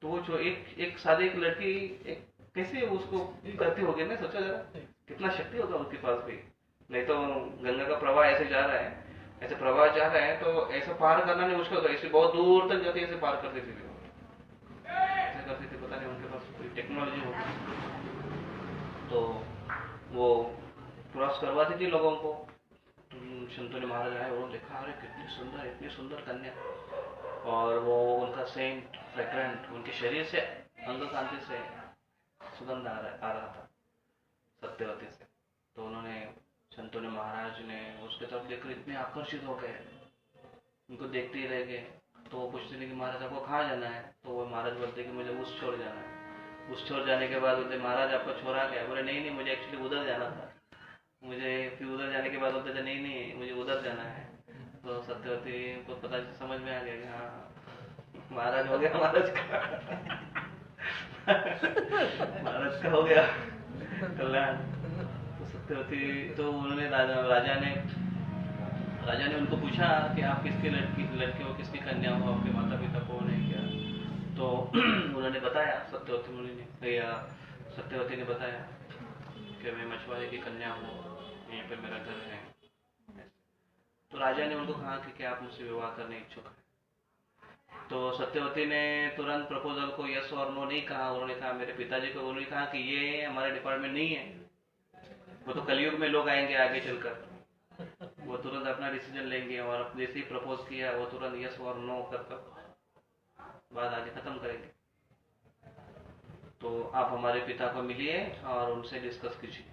तो वो जो एक सादे एक लड़की एक कैसे उसको करती होगी ना, सोचा जरा कितना शक्ति होगा उसके पास भी। नहीं तो गंगा का प्रवाह ऐसे जा रहा है, ऐसे प्रवाह जा रहा है, तो ऐसे पार करना नहीं मुश्किल होता, ऐसे बहुत दूर तक जाती ऐसे पार करती थी, ऐसे करती थी, पता नहीं उनके पास कोई टेक्नोलॉजी होगी, तो वो क्रॉस करवाती थी लोगों को। शंतनु महाराज आए, उन्होंने देखा, अरे इतनी सुंदर कन्या, और वो उनका सेंट फ्रेग्रेंट उनके शरीर से, अंग कांति से सुगंध आ रहा था सत्यवती से। तो उन्होंने शंतनु महाराज ने उसके तरफ देखकर इतने आकर्षित हो गए, उनको देखते ही रह गए। तो वो पूछते थे कि महाराज आपको कहाँ जाना है? तो वो महाराज बोलते कि मुझे उस छोड़ जाना है। उस छोड़ जाने के बाद बोलते महाराज आपको छोड़ा गया? बोले नहीं मुझे एक्चुअली उधर जाना था, मुझे फिर उधर जाने के बाद बोलते थे नहीं मुझे उधर जाना है। तो सत्यवती को पता समझ में आ गया कि हाँ महाराज हो गया, महाराज का हो गया कल्याण। तो सत्यवती तो उन्होंने राजा ने उनको पूछा कि आप किसके लड़के हो, किसकी कन्या हो, आपके माता पिता कौन है क्या। तो उन्होंने बताया, सत्यवती ने बताया कि मैं मछुआरे की कन्या हूँ, यहीं पर मेरा घर है। तो राजा ने उनको कहा कि क्या आप मुझसे विवाह करने इच्छुक हैं। तो सत्यवती ने तुरंत प्रपोजल को यस और नो नहीं कहा। उन्होंने कहा मेरे पिताजी को, उन्होंने कहा कि ये हमारे डिपार्टमेंट नहीं है, वो तो कलयुग में लोग आएंगे आगे चलकर, वो तुरंत अपना डिसीजन लेंगे और जैसे ही प्रपोज किया वो तुरंत यस और नो कर बात आगे खत्म करेंगे। तो आप हमारे पिता को मिलिए और उनसे डिस्कस कीजिए।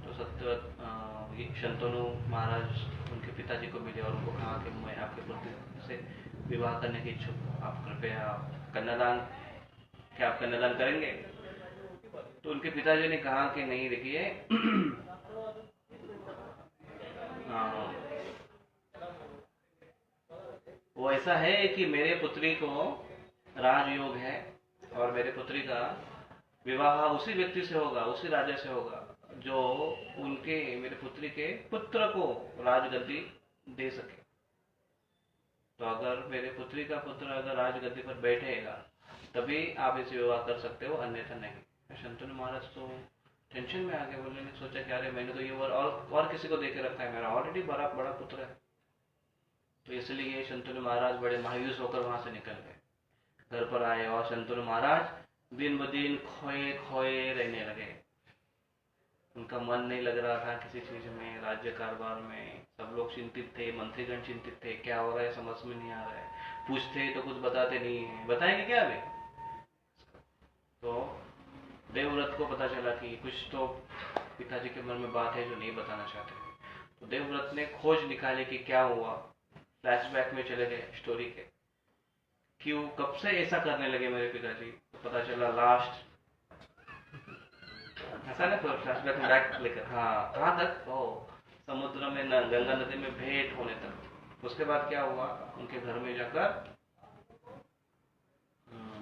तो शंतनु महाराज उनके पिताजी को मिले और उनको कहा कि मैं आपके पुत्र से विवाह करने की इच्छुक हूँ, आप कृपया कन्यादान, क्या आप कन्यादान करेंगे। तो उनके पिताजी ने कहा कि नहीं, देखिए वो ऐसा है कि मेरे पुत्री को राजयोग है और मेरे पुत्री का विवाह उसी व्यक्ति से होगा, उसी राजा से होगा जो उनके मेरे पुत्री के पुत्र को राजगद्दी दे सके। तो अगर मेरे पुत्री का पुत्र अगर राजगद्दी पर बैठेगा तभी आप इसे विवाह कर सकते हो, अन्यथा नहीं। शंतनु महाराज तो टेंशन में आ गए। बोलने सोचा कि अरे मैंने तो ये और किसी को देके रखा है, मेरा ऑलरेडी बड़ा पुत्र है। तो इसलिए शंतनु महाराज बड़े मायूस होकर वहां से निकल गए। घर पर आए और शंतनु महाराज दिन ब दिन खोए खोए रहने लगे। उनका मन नहीं लग रहा था किसी चीज में, राज्य कारोबार में। सब लोग चिंतित थे, मंत्रीगण चिंतित थे, क्या हो रहा है समझ में नहीं आ रहा है। पूछते तो कुछ बताते नहीं है, बताएंगे क्या अभी। तो देवव्रत को पता चला कि कुछ तो पिताजी के मन में बात है जो नहीं बताना चाहते। तो देवव्रत ने खोज निकाली कि क्या हुआ। फ्लैशबैक में चले गए स्टोरी के, क्यों कब से ऐसा करने लगे मेरे पिताजी। तो पता चला लास्ट ऐसा ना, फ्लैशबैक में बैक लेकर, हाँ कहाँ तक, समुद्र में गंगा नदी में भेंट होने तक। उसके बाद क्या हुआ, उनके घर में जाकर,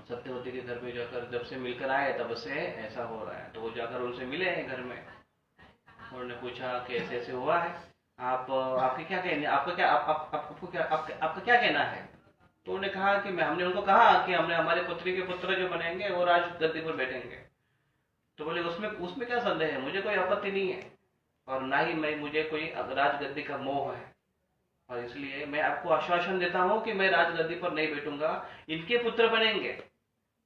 सत्यवती के घर में जाकर जब से मिलकर आए तब से ऐसा हो रहा है। तो वो जाकर उनसे मिले हैं घर में। उन्होंने पूछा कि ऐसे ऐसे हुआ है, आपके क्या कहने, आपका क्या कहना है। तो उन्होंने कहा कि हमने उनको कहा कि हमने हमारे पुत्री के पुत्र जो बनेंगे वो राज गद्दी पर बैठेंगे। तो बोले उसमें क्या संदेह है, मुझे कोई आपत्ति नहीं है और ना ही मुझे कोई राजगद्दी का मोह है, और इसलिए मैं आपको आश्वासन देता हूं कि मैं राजगद्दी पर नहीं बैठूंगा, इनके पुत्र बनेंगे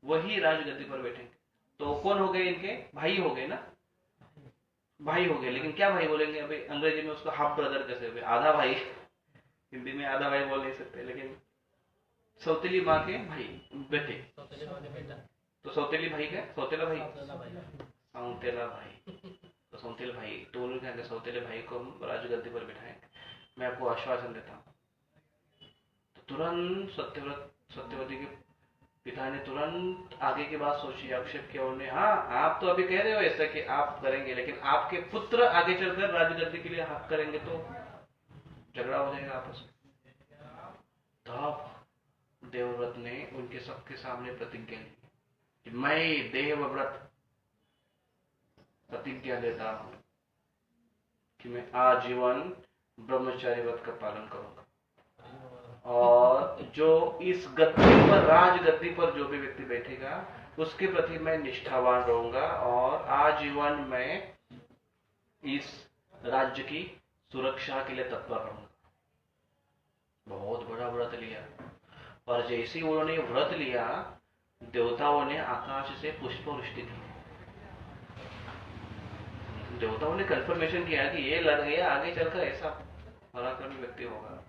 वही राजगद्दी पर बैठेंगे। तो कौन हो गए, इनके भाई हो गए ना, भाई हो गए। लेकिन क्या भाई बोलेंगे, अभी अंग्रेजी में उसको हाफ ब्रदर कैसे हुए, आधा भाई। हिंदी में आधा भाई बोल नहीं सकते, लेकिन सौतेली माँ के भाई बेटे, तो सौतेली भाई का सौतेला भाई, सौतेला भाई, तो सौतेला भाई। तो उन्होंने कहा सौतेले भाई को राजगद्दी पर बिठाएं, मैं आपको आश्वासन देता हूँ। तो तुरंत सत्यवती के पिता ने तुरंत आगे की बात सोची, आक्षेप किया उन्होंने। हाँ, आप तो अभी कह रहे हो ऐसा कि आप करेंगे, लेकिन आपके पुत्र आगे चलकर राजगद्दी के लिए हक करेंगे तो झगड़ा हो जाएगा आपस में। तब देवव्रत ने उनके सबके सामने प्रतिज्ञा ली कि मैं देवव्रत प्रतिज्ञा लेता हूं कि मैं आजीवन ब्रह्मचारी व्रत का पालन करूंगा, और जो इस गद्दी पर, राजगद्दी पर जो भी व्यक्ति बैठेगा उसके प्रति मैं निष्ठावान रहूंगा और आजीवन मैं इस राज्य की सुरक्षा के लिए तत्पर रहूंगा। बहुत बड़ा व्रत लिया, और जैसे ही उन्होंने व्रत लिया देवताओं ने आकाश से पुष्पवृष्टि की। देवताओं ने कंफर्मेशन किया कि ये लड़के आगे चलकर ऐसा पराक्रमी व्यक्ति होगा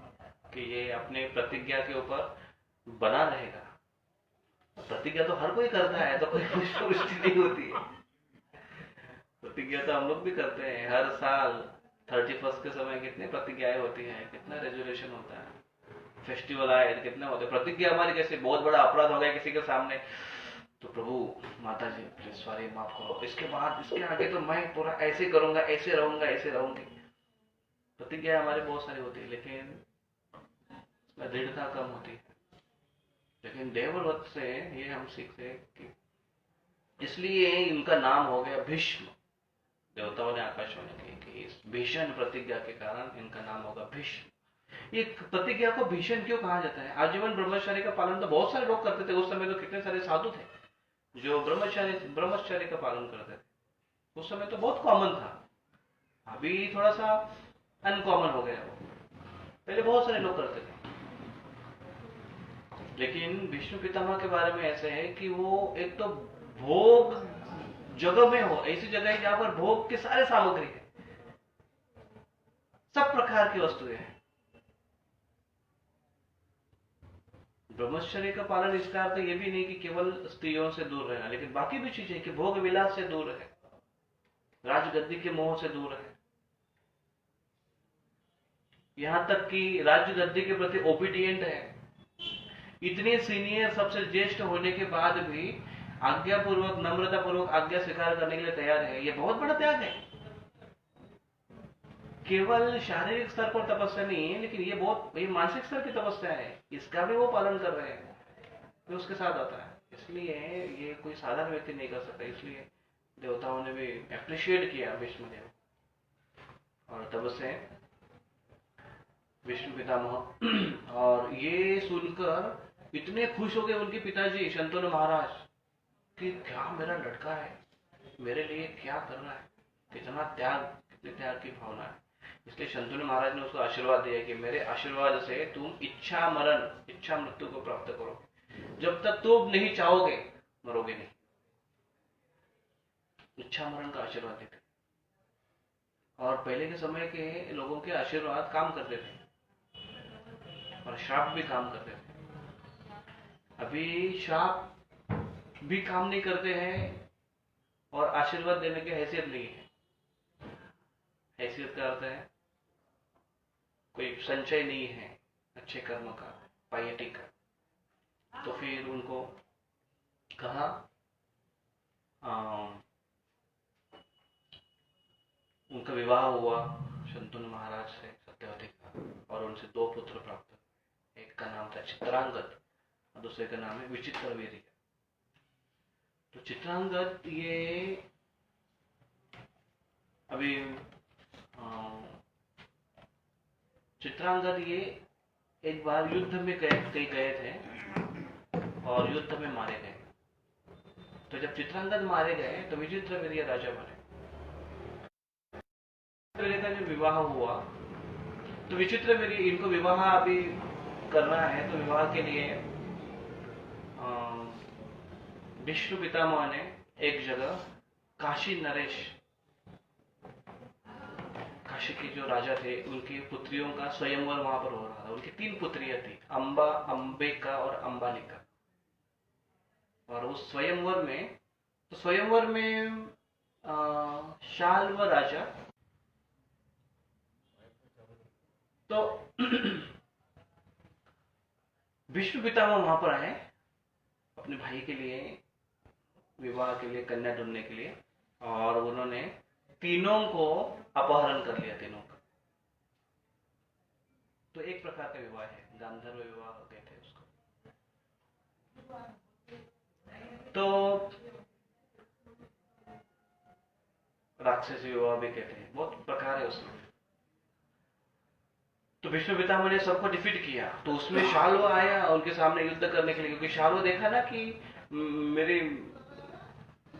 कि ये अपने प्रतिज्ञा के ऊपर बना रहेगा। प्रतिज्ञा तो हर कोई करता है, तो कोई पुष्पवृष्टि नहीं होती है। प्रतिज्ञा तो हम लोग भी करते हैं हर साल 31 के समय, कितनी प्रतिज्ञाएं होती हैं, कितना रेजोल्यूशन होता है। फेस्टिवल आए कितने होते। प्रतिज्ञा हमारी कैसे बहुत बड़ा अपराध हो गया किसी के सामने, तो प्रभु माता जी प्लीज सॉरी माफ करो, इसके बाद इसके आगे तो मैं पूरा ऐसे करूंगा, ऐसे रहूंगा, ऐसे रहूंगी। प्रतिज्ञा हमारी बहुत सारी होती है, लेकिन दृढ़ता कम होती है। लेकिन देवव्रत से ये हम सीखते हैं कि इसलिए इनका नाम हो गया भीष्म। देवताओं ने आकाशवाणी की कि इस भीषण प्रतिज्ञा के कारण इनका नाम होगा भीष्म। ये प्रतिज्ञा को भीषण क्यों कहा जाता है? आजीवन ब्रह्मचर्य का पालन तो बहुत सारे लोग करते थे उस समय, तो कितने सारे साधु थे जो ब्रह्मचर्य का पालन करते थे। उस समय तो बहुत कॉमन था, अभी थोड़ा सा अनकॉमन हो गया। वो पहले बहुत सारे लोग करते थे। लेकिन विष्णु पितामह के बारे में ऐसे है कि वो एक तो भोग जगह में हो, ऐसी जगह है जहां पर भोग के सारे सामग्री है, सब प्रकार की वस्तुएं हैं। ब्रह्मचर्य का पालन इसका अर्थ ये भी नहीं कि केवल स्त्रियों से दूर रहना, लेकिन बाकी भी चीजें कि भोग विलास से दूर रहे, राजगद्दी के मोह से दूर रहे, यहां तक कि राजगद्दी के प्रति ओबीडियंट है। इतने सीनियर, सबसे ज्येष्ठ होने के बाद भी आज्ञापूर्वक, नम्रतापूर्वक आज्ञा स्वीकार करने के लिए तैयार है। यह बहुत बड़ा त्याग है। केवल शारीरिक स्तर पर तपस्या नहीं है, लेकिन ये मानसिक स्तर की तपस्या है। इसका भी वो पालन कर रहे हैं, तो उसके साथ आता है। इसलिए ये कोई साधारण व्यक्ति नहीं कर सकता। इसलिए देवताओं ने भी अप्रिशिएट किया विष्णुदेव, और तब से विष्णु पितामह। और ये सुनकर इतने खुश हो गए उनके पिताजी शंतनु महाराज कि क्या मेरा लड़का है, मेरे लिए क्या कर रहा है, कितना त्याग, कितने त्याग की भावना है। इसलिए शंतनु महाराज ने उसको आशीर्वाद दिया कि मेरे आशीर्वाद से तुम इच्छा मृत्यु को प्राप्त करोगे। जब तक तुम नहीं चाहोगे मरोगे नहीं। इच्छा मरण का आशीर्वाद देते। और पहले के समय के लोगों के आशीर्वाद काम करते थे और श्राप भी काम करते थे। अभी श्राप भी काम नहीं करते हैं और आशीर्वाद देने की हैसियत नहीं है। हैसियत का अर्थ है कोई संचय नहीं है अच्छे कर्म का, पायटी का। तो फिर उनको कहा उनका विवाह हुआ शंतनु महाराज से, सत्यवती का, और उनसे 2 पुत्र प्राप्त हुए। एक का नाम था चित्रांगद और दूसरे का नाम है विचित्रवीर्य। तो चित्रांगद ये अभी चित्रांगद ये एक बार युद्ध में कहीं गए थे और युद्ध में मारे गए। तो जब चित्रांगद मारे गए तो विचित्रवीर्य राजा बने। का जो विवाह हुआ तो विचित्रवीर्य, इनको विवाह अभी करना है, तो विवाह के लिए विष्णु पितामह ने एक जगह काशी नरेश, काशी के जो राजा थे उनकी पुत्रियों का स्वयंवर वहां पर हो रहा था। उनकी 3 पुत्रियां थी, अंबा, अंबिका और अंबालिका। और उस स्वयंवर में शाल्व राजा, तो विष्णु पितामह वहां पर आए अपने भाई के लिए, विवाह के लिए, कन्या ढूंढने के लिए, और उन्होंने तीनों को अपहरण कर लिया, तीनों का। तो एक प्रकार का विवाह है, गांधर्व विवाह कहते हैं उसको। तो राक्षसी विवाह भी कहते हैं, बहुत प्रकार है उसमें। तो विष्णु पितामह ने सबको डिफीट किया। तो उसमें शाल्व आया उनके सामने युद्ध करने के लिए, क्योंकि शाल्व देखा ना कि मेरी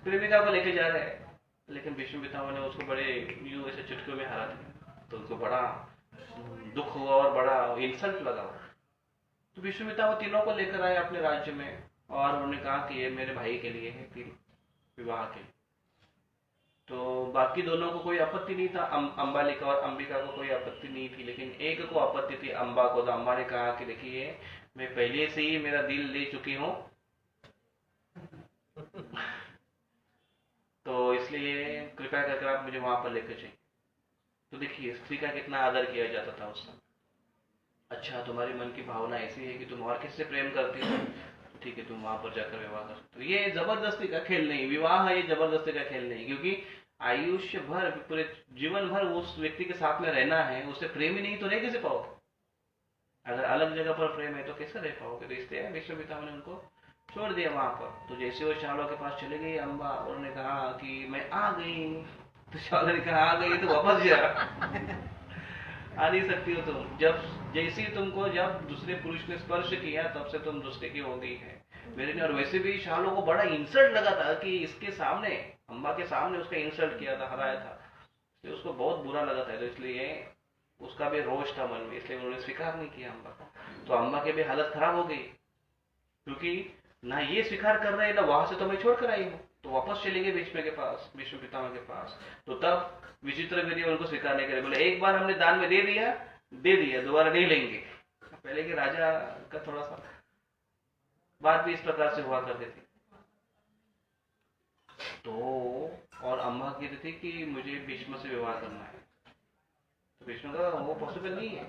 प्रेमिका को लेके जा रहे हैं, लेकिन विष्णु पितामह ने उसको बड़े यूं ऐसे चुटकियों में हरा दिया। तो उनको बड़ा दुख हुआ और बड़ा इंसल्ट लगा। तो विष्णु पितामह तीनों को लेकर आए अपने राज्य में, और उन्होंने कहा कि ये मेरे भाई के लिए है, 3 विवाह के लिए। तो बाकी दोनों को कोई आपत्ति नहीं था, अंबालिका और अंबिका को कोई आपत्ति नहीं थी, लेकिन एक को आपत्ति थी, अंबा को। तो अंबा ने कहा कि देखिए मैं पहले से ही मेरा दिल ले चुकी हूं, तो इसलिए कृपया करके आप मुझे वहां पर लेकर जाइए। तो देखिए स्त्री का कितना आदर किया जाता था उस समय। अच्छा, तुम्हारी मन की भावना ऐसी है कि तुम और किससे प्रेम करती हो, ठीक है तुम वहां पर जाकर विवाह कर सकते हो। ये जबरदस्ती का खेल नहीं, विवाह ये जबरदस्ती का खेल नहीं, क्योंकि आयुष्य भर, पूरे जीवन भर उस व्यक्ति के साथ में रहना है, उससे प्रेम ही नहीं तो रह कैसे पाओगे? अगर अलग जगह पर प्रेम है तो कैसे रह पाओगे? तो इसलिए विष्णु पितामह ने उनको छोड़ दिया वहां पर। तो जैसे वो शाल्व के पास चले गई अंबा, उन्होंने कहा कि मैं आ गई, तो श्यामला ने कहा आ गई तो वापस जा। आ नहीं सकती हो तुम, जब जैसे ही तुमको जब दूसरे पुरुष ने स्पर्श किया तब से तुम दूसरे की हो गई है मेरे ने। और वैसे भी शालों को बड़ा इंसल्ट लगा था कि इसके सामने, अम्बा के सामने उसका इंसल्ट किया था, हराया था, इसलिए उसको बहुत बुरा लगा था। तो इसलिए उसका भी रोष था मन में, इसलिए उन्होंने स्वीकार नहीं किया अम्बा को। तो अम्बा की भी हालत खराब हो गई, क्योंकि ना ये स्वीकार कर रहे हैं ना वहां से तो मैं छोड़ कर आई हूँ। तो वापस चले गए भीष्म के पास, भीष्म पितामह के पास। तो तब विचित्र वीर्य उनको स्वीकार नहीं करे, बोले एक बार हमने दान में दे दिया, दोबारा नहीं लेंगे। पहले के राजा का थोड़ा सा बात भी इस प्रकार से हुआ करती थी। तो और अम्मा कहती थी कि मुझे भीष्म से विवाह करना है, तो भीष्म का वो पॉसिबल नहीं है।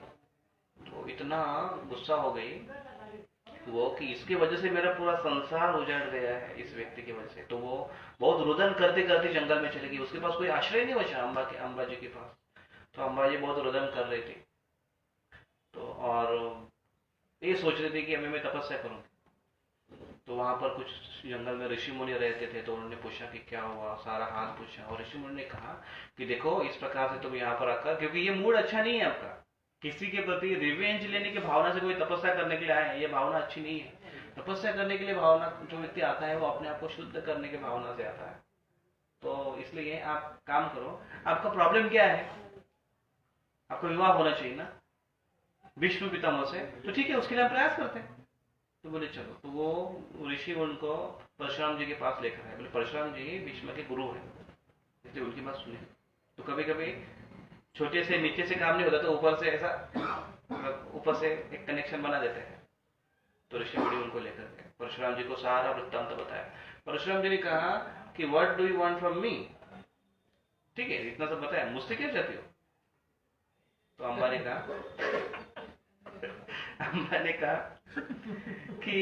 तो इतना गुस्सा हो गई वो कि इसकी वजह से मेरा पूरा संसार उजड़ गया है, इस व्यक्ति की वजह से। तो वो बहुत रुदन करते करते जंगल में चली गई, उसके पास कोई आश्रय नहीं बचा अम्बा जी के पास। तो अम्बा जी बहुत रुदन कर रही थी, तो और ये सोच रही थी कि अभी मैं तपस्या करूं। तो वहां पर कुछ जंगल में ऋषि मुनि रहते थे, तो उन्होंने पूछा कि क्या हुआ, सारा हाल पूछा। और ऋषि मुनि ने कहा कि देखो इस प्रकार से तुम यहाँ पर आकर, क्योंकि ये मूड अच्छा नहीं है आपका, किसी के प्रति रिवेंज लेने की भावना से कोई तपस्या करने के लिए आए, ये भावना अच्छी नहीं है। तपस्या करने के लिए भावना जो व्यक्ति आता है वो अपने आप को शुद्ध करने की भावना से आता है। तो इसलिए आप काम करो, आपका प्रॉब्लम क्या है, आपका विवाह होना चाहिए ना भीष्म पितामह से, तो ठीक है उसके लिए हम प्रयास करते हैं। तो बोले चलो। तो वो ऋषि उनको परशुराम जी के पास लेकर आए। बोले परशुराम जी भीष्म के गुरु हैं, इसलिए उनकी बात सुने। तो कभी कभी छोटे से नीचे से काम नहीं होता, तो ऊपर से ऐसा ऊपर से एक कनेक्शन बना देते हैं। तो ऋषि मुनि उनको लेकर गए, परशुराम जी को सारा वृत्तांत बताया। परशुराम जी ने कहा कि what do you want from me, ठीक है इतना सब बताया, मुझसे क्या चाहते हो। तो अम्बा ने कहा कि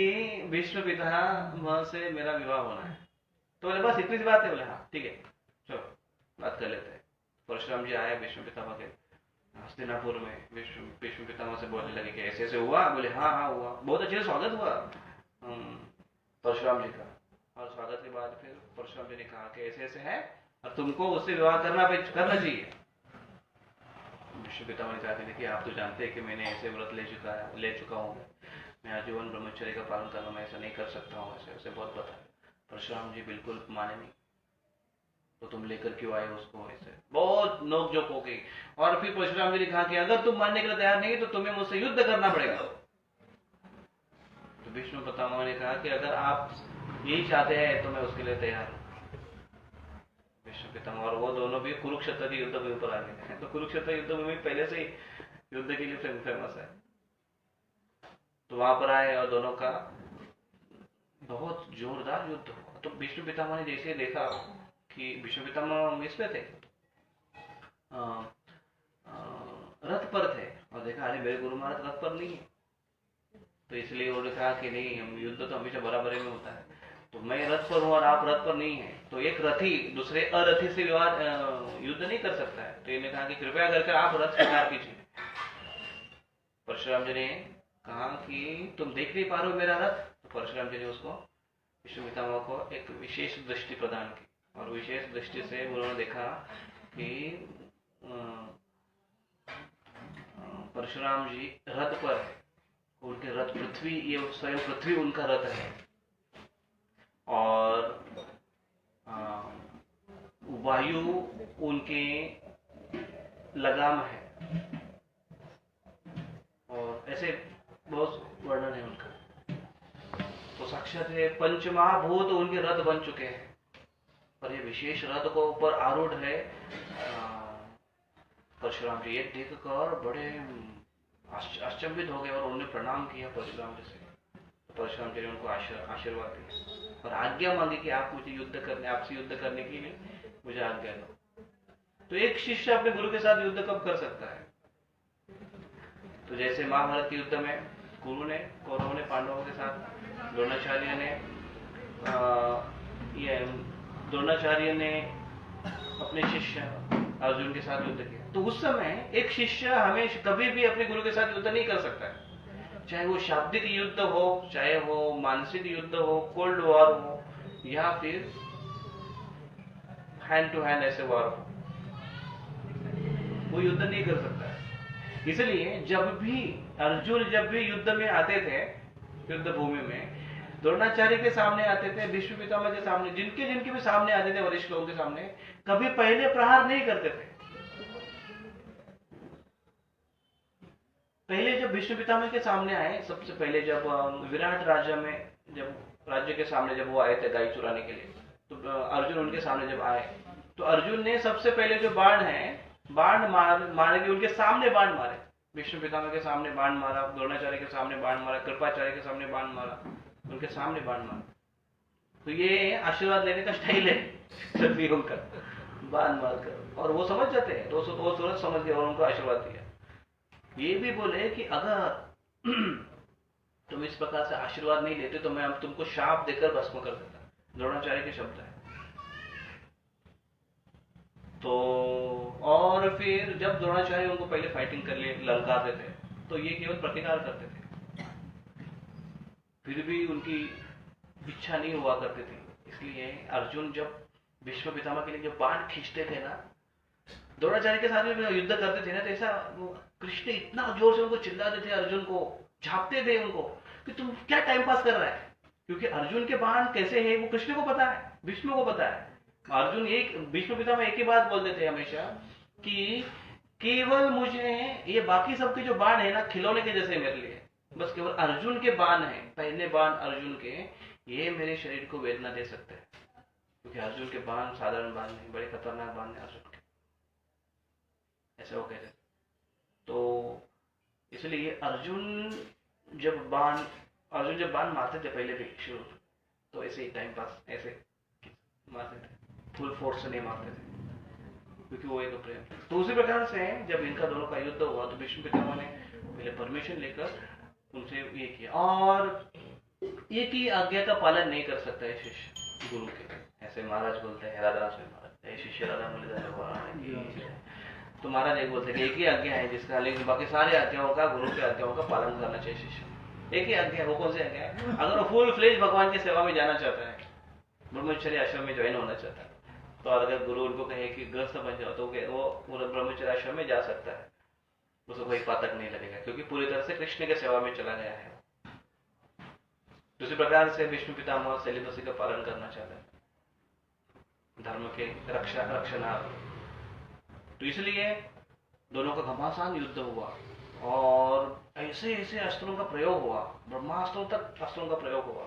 भीष्म पितामह से मेरा विवाह होना है। तो बोले बस इतनी सी बात है। बोले हाँ ठीक है चलो बात कर लेते हैं। परशुराम जी आए भीष्म पितामह के हस्तिनापुर में, भीष्म पितामह से बोलने लगे कि ऐसे ऐसे हुआ। बोले हाँ हाँ हुआ, बहुत अच्छे से स्वागत हुआ परशुराम जी का। और स्वागत के बाद फिर परशुराम जी ने कहा कि ऐसे ऐसे है और तुमको उससे विवाह करना चाहिए। भीष्म पितामह ने कहा कि आप तो जानते हैं कि मैंने ऐसे व्रत ले चुका हूँ, मैं आजीवन ब्रह्मचर्य का पालन करना, मैं ऐसा नहीं कर सकता हूँ, ऐसे बहुत बताया। परशुराम जी बिल्कुल माने नहीं। तो तुम लेकर क्यों आए उसको, ऐसे बहुत नोकझोंक हो गई। और फिर परशुराम जी ने कहा कि अगर तुम मानने के लिए तैयार नहीं तो तुम्हें मुझसे युद्ध करना पड़ेगा। तो भीष्म पितामह ने कहा कि अगर आप यही चाहते हैं तो मैं उसके लिए तैयार हूँ। भीष्म पितामह और वो दोनों भी कुरुक्षेत्र की युद्ध भूमि पर आ गए। तो कुरुक्षेत्र युद्ध भूमि पहले से ही युद्ध के लिए फेमस है। तो वहां पर आए और दोनों का बहुत जोरदार युद्ध हुआ। तो भीष्म पितामह ने जैसे देखा कि भीष्म पितामह इसमें थे, रथ पर थे, और देखा अरे मेरे गुरु महाराज रथ पर नहीं है। तो इसलिए उन्होंने कहा कि नहीं, हम युद्ध तो हमेशा बराबरी में होता है, तो मैं रथ पर हूँ और आप रथ पर नहीं है, तो एक रथी दूसरे अरथी से युद्ध नहीं कर सकता है। तो इन्होंने कहा कि कृपया करके आप रथ स्वीकार कीजिए। परशुराम जी ने कहा कि तुम देख नहीं पा रहे हो मेरा रथ। तो परशुराम जी ने उसको भीष्म पितामह को एक विशेष दृष्टि प्रदान की, और विशेष दृष्टि से उन्होंने देखा कि परशुराम जी रथ पर है, उनके रथ पृथ्वी, ये स्वयं पृथ्वी उनका रथ है, और वायु उनके लगाम है, और ऐसे बहुत वर्णन है उनका। तो साक्षात है पंचमहाभूत उनके रथ बन चुके हैं, पर ये विशेष रथ को ऊपर आरूढ़ है परशुराम जी। ये देखकर बड़े आश्चर्यचकित हो गए और उन्होंने प्रणाम किया परशुराम जी से। परशुराम जी ने उनको आशीर्वाद दिया और आज्ञा मांगी कि आप मुझे आपसे युद्ध करने के लिए मुझे आज्ञा दो। तो एक शिष्य अपने गुरु के साथ युद्ध कब कर सकता है? तो जैसे महाभारत के युद्ध में गुरु ने, कौरवों ने पांडवों के साथ, द्रोणाचार्य ने अपने शिष्य अर्जुन के साथ युद्ध किया। तो उस समय एक शिष्य हमें कभी भी अपने गुरु के साथ युद्ध नहीं कर सकता है, चाहे वो शाब्दिक युद्ध हो, चाहे वो मानसिक युद्ध हो, कोल्ड वॉर हो, या फिर हैंड टू हैंड ऐसे वॉर हो। वो युद्ध नहीं कर सकता है। इसलिए जब भी अर्जुन जब भी युद्ध में आते थे, युद्ध भूमि में द्रोणाचार्य के सामने आते थे, भीष्म पितामह के सामने, जिनके जिनके भी सामने आते थे, वरिष्ठ लोगों के सामने, कभी पहले प्रहार नहीं करते थे। पहले जब भीष्म पितामह के सामने आए, सबसे पहले जब विराट राज्य में, जब राज्य के सामने जब वो आए थे गाय चुराने के लिए, तो अर्जुन उनके सामने जब आए तो अर्जुन ने सबसे पहले जो बाण है, बाण मारे के उनके सामने बाण मारे। भीष्म पितामह के सामने बाण मारा, द्रोणाचार्य के सामने बाण मारा, कृपाचार्य के सामने बाण मारा, उनके सामने बाण मारा। तो ये आशीर्वाद लेने का स्टाइल है क्षत्रियों का, बाण मारकर, और वो समझ जाते हैं, तो वो तुरंत समझ गए और उनको आशीर्वाद दिया। ये भी बोले कि अगर तुम इस प्रकार से आशीर्वाद नहीं लेते तो मैं तुमको शाप देकर भस्म कर देता। द्रोणाचार्य के शब्द है। तो और फिर जब द्रोणाचार्य उनको पहले फाइटिंग कर लिए, ललकारते थे, तो ये केवल प्रतिकार करते थे, फिर भी उनकी इच्छा नहीं हुआ करती थी। इसलिए अर्जुन जब भीष्म पितामह के लिए जब बाण खींचते थे ना, द्रोणाचार्य के साथ में युद्ध करते थे ना, तो ऐसा कृष्ण इतना जोर से उनको चिल्लाते थे, अर्जुन को झापते थे उनको कि तुम क्या टाइम पास कर रहा है, क्योंकि अर्जुन के बाण कैसे है वो कृष्ण को पता है, भीष्म को पता है। अर्जुन एक, भीष्म पितामह एक ही बात बोलते थे हमेशा कि केवल मुझे ये बाकी सबके जो बाण है ना, खिलौने के जैसे मेरे लिए, बस केवल अर्जुन के बाण है, पहले बाण अर्जुन के, ये मेरे शरीर को वेदना दे सकते हैं, क्योंकि अर्जुन के बाण साधारण बाण नहीं, बड़े खतरनाक बाण है अर्जुन के, ऐसा वो कहते। तो इसलिए अर्जुन जब बाण मारते थे पहले भी शुरू, तो ऐसे ही टाइम पास ऐसे मारते थे, फुल फोर्स से नहीं मारते थे, क्योंकि वो एक प्रेम। तो उसी प्रकार से जब इनका दोनों का युद्ध हुआ तो भीष्म पितामह ने पहले परमिशन लेकर उनसे ये किया, और एक ही आज्ञा का पालन नहीं कर सकता है शिष्य गुरु के। ऐसे महाराज बोलते हैं, राधा महाराज, शिष्य राधा मुरलीधर, तो महाराज एक बोलते हैं कि एक ही आज्ञा है जिसका, लेकिन बाकी सारे आज्ञाओं का, गुरु के आज्ञाओं का पालन करना चाहिए शिष्य। एक ही आज्ञा है, वो कौन सी आज्ञा है? अगर वो फुल फ्लेज भगवान की सेवा में जाना चाहता है, ब्रह्मचर्य आश्रम में ज्वाइन होना चाहता है, तो अगर गुरु उनको कहे कि गृहस्थ बन जाओ, तो वो ब्रह्मचर्य आश्रम में जा सकता है, उसको कोई पातक नहीं लगेगा, क्योंकि पूरी तरह से कृष्ण के सेवा में चला गया है। दूसरी प्रकार से भीष्म पितामह सेलिबसी का पालन करना चाहता है, धर्म के रक्षणार्थ। तो इसलिए दोनों का घमासान युद्ध हुआ, और ऐसे ऐसे अस्त्रों का प्रयोग हुआ, ब्रह्मास्त्रों तक अस्त्रों का प्रयोग हुआ।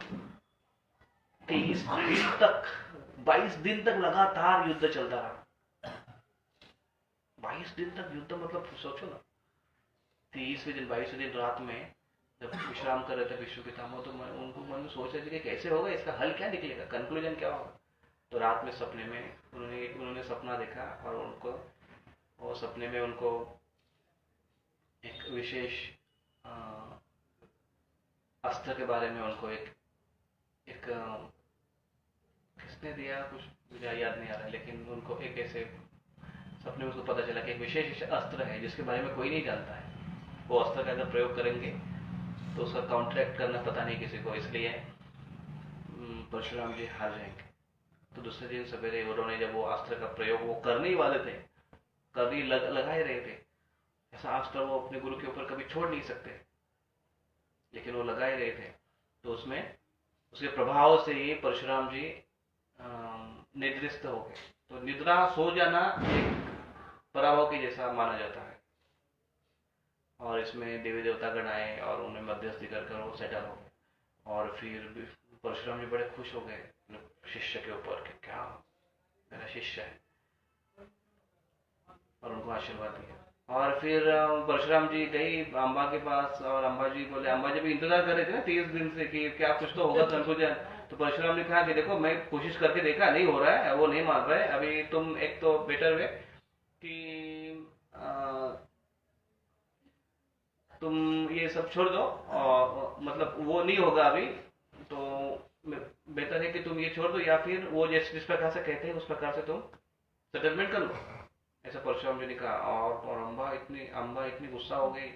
23 दिन तक, 22 दिन तक लगातार युद्ध चलता रहा। 22 दिन तक युद्ध, मतलब सोचो ना, 23वें दिन 22वें दिन रात में जब विश्राम कर रहे थे भीष्म पितामह, तो उनको मन में सोच रहे थे कि कैसे होगा, इसका हल क्या निकलेगा, कंक्लूजन क्या होगा। तो रात में सपने में उन्होंने सपना देखा, और उनको, और सपने में उनको एक विशेष अस्त्र के बारे में उनको एक किसने दिया, कुछ मुझे याद नहीं आ रहा है, लेकिन उनको एक ऐसे सपने में उसको पता चला कि एक विशेष अस्त्र है जिसके बारे में कोई नहीं जानता है, वो अस्त्र का अगर प्रयोग करेंगे तो उसका काउंटरैक्ट करना पता नहीं किसी को, इसलिए परशुराम जी हार जाएंगे। तो दूसरे दिन सवेरे उन्होंने जब वो अस्त्र का प्रयोग वो करने ही वाले थे, लगा ही रहे थे, ऐसा अस्त्र वो अपने गुरु के ऊपर कभी छोड़ नहीं सकते, लेकिन वो लगा ही रहे थे, तो उसमें उसके प्रभाव से ही परशुराम जी निद्रिस्त हो गए। तो निद्रा, सो जाना एक पराभव के जैसा माना जाता है, और इसमें देवी देवता गण आए और उन्हें मध्यस्थी कर वो सेटल हो गए, और फिर परशुराम जी बड़े खुश हो गए शिष्य के ऊपर कि क्या मेरा शिष्य है, और उनको आशीर्वाद दिया। और फिर परशुराम जी गई अम्बा के पास, और अम्बा जी बोले, अम्बा जी भी इंतजार कर रहे थे ना 30 दिन से कि क्या कुछ तो होगा कंक्लूजन। तो परशुराम ने कहा कि देखो, मैं कोशिश करके देखा, नहीं हो रहा है, वो नहीं मान रहे, अभी तुम एक तो बेटर वे कि तुम ये सब छोड़ दो, और मतलब वो नहीं होगा अभी, तो बेहतर है कि तुम ये छोड़ दो, या फिर वो जिस प्रकार से कहते हैं उस प्रकार से तुम सेटलमेंट कर लो, ऐसा परशुराम जी ने कहा। और अम्बा इतनी गुस्सा हो गई,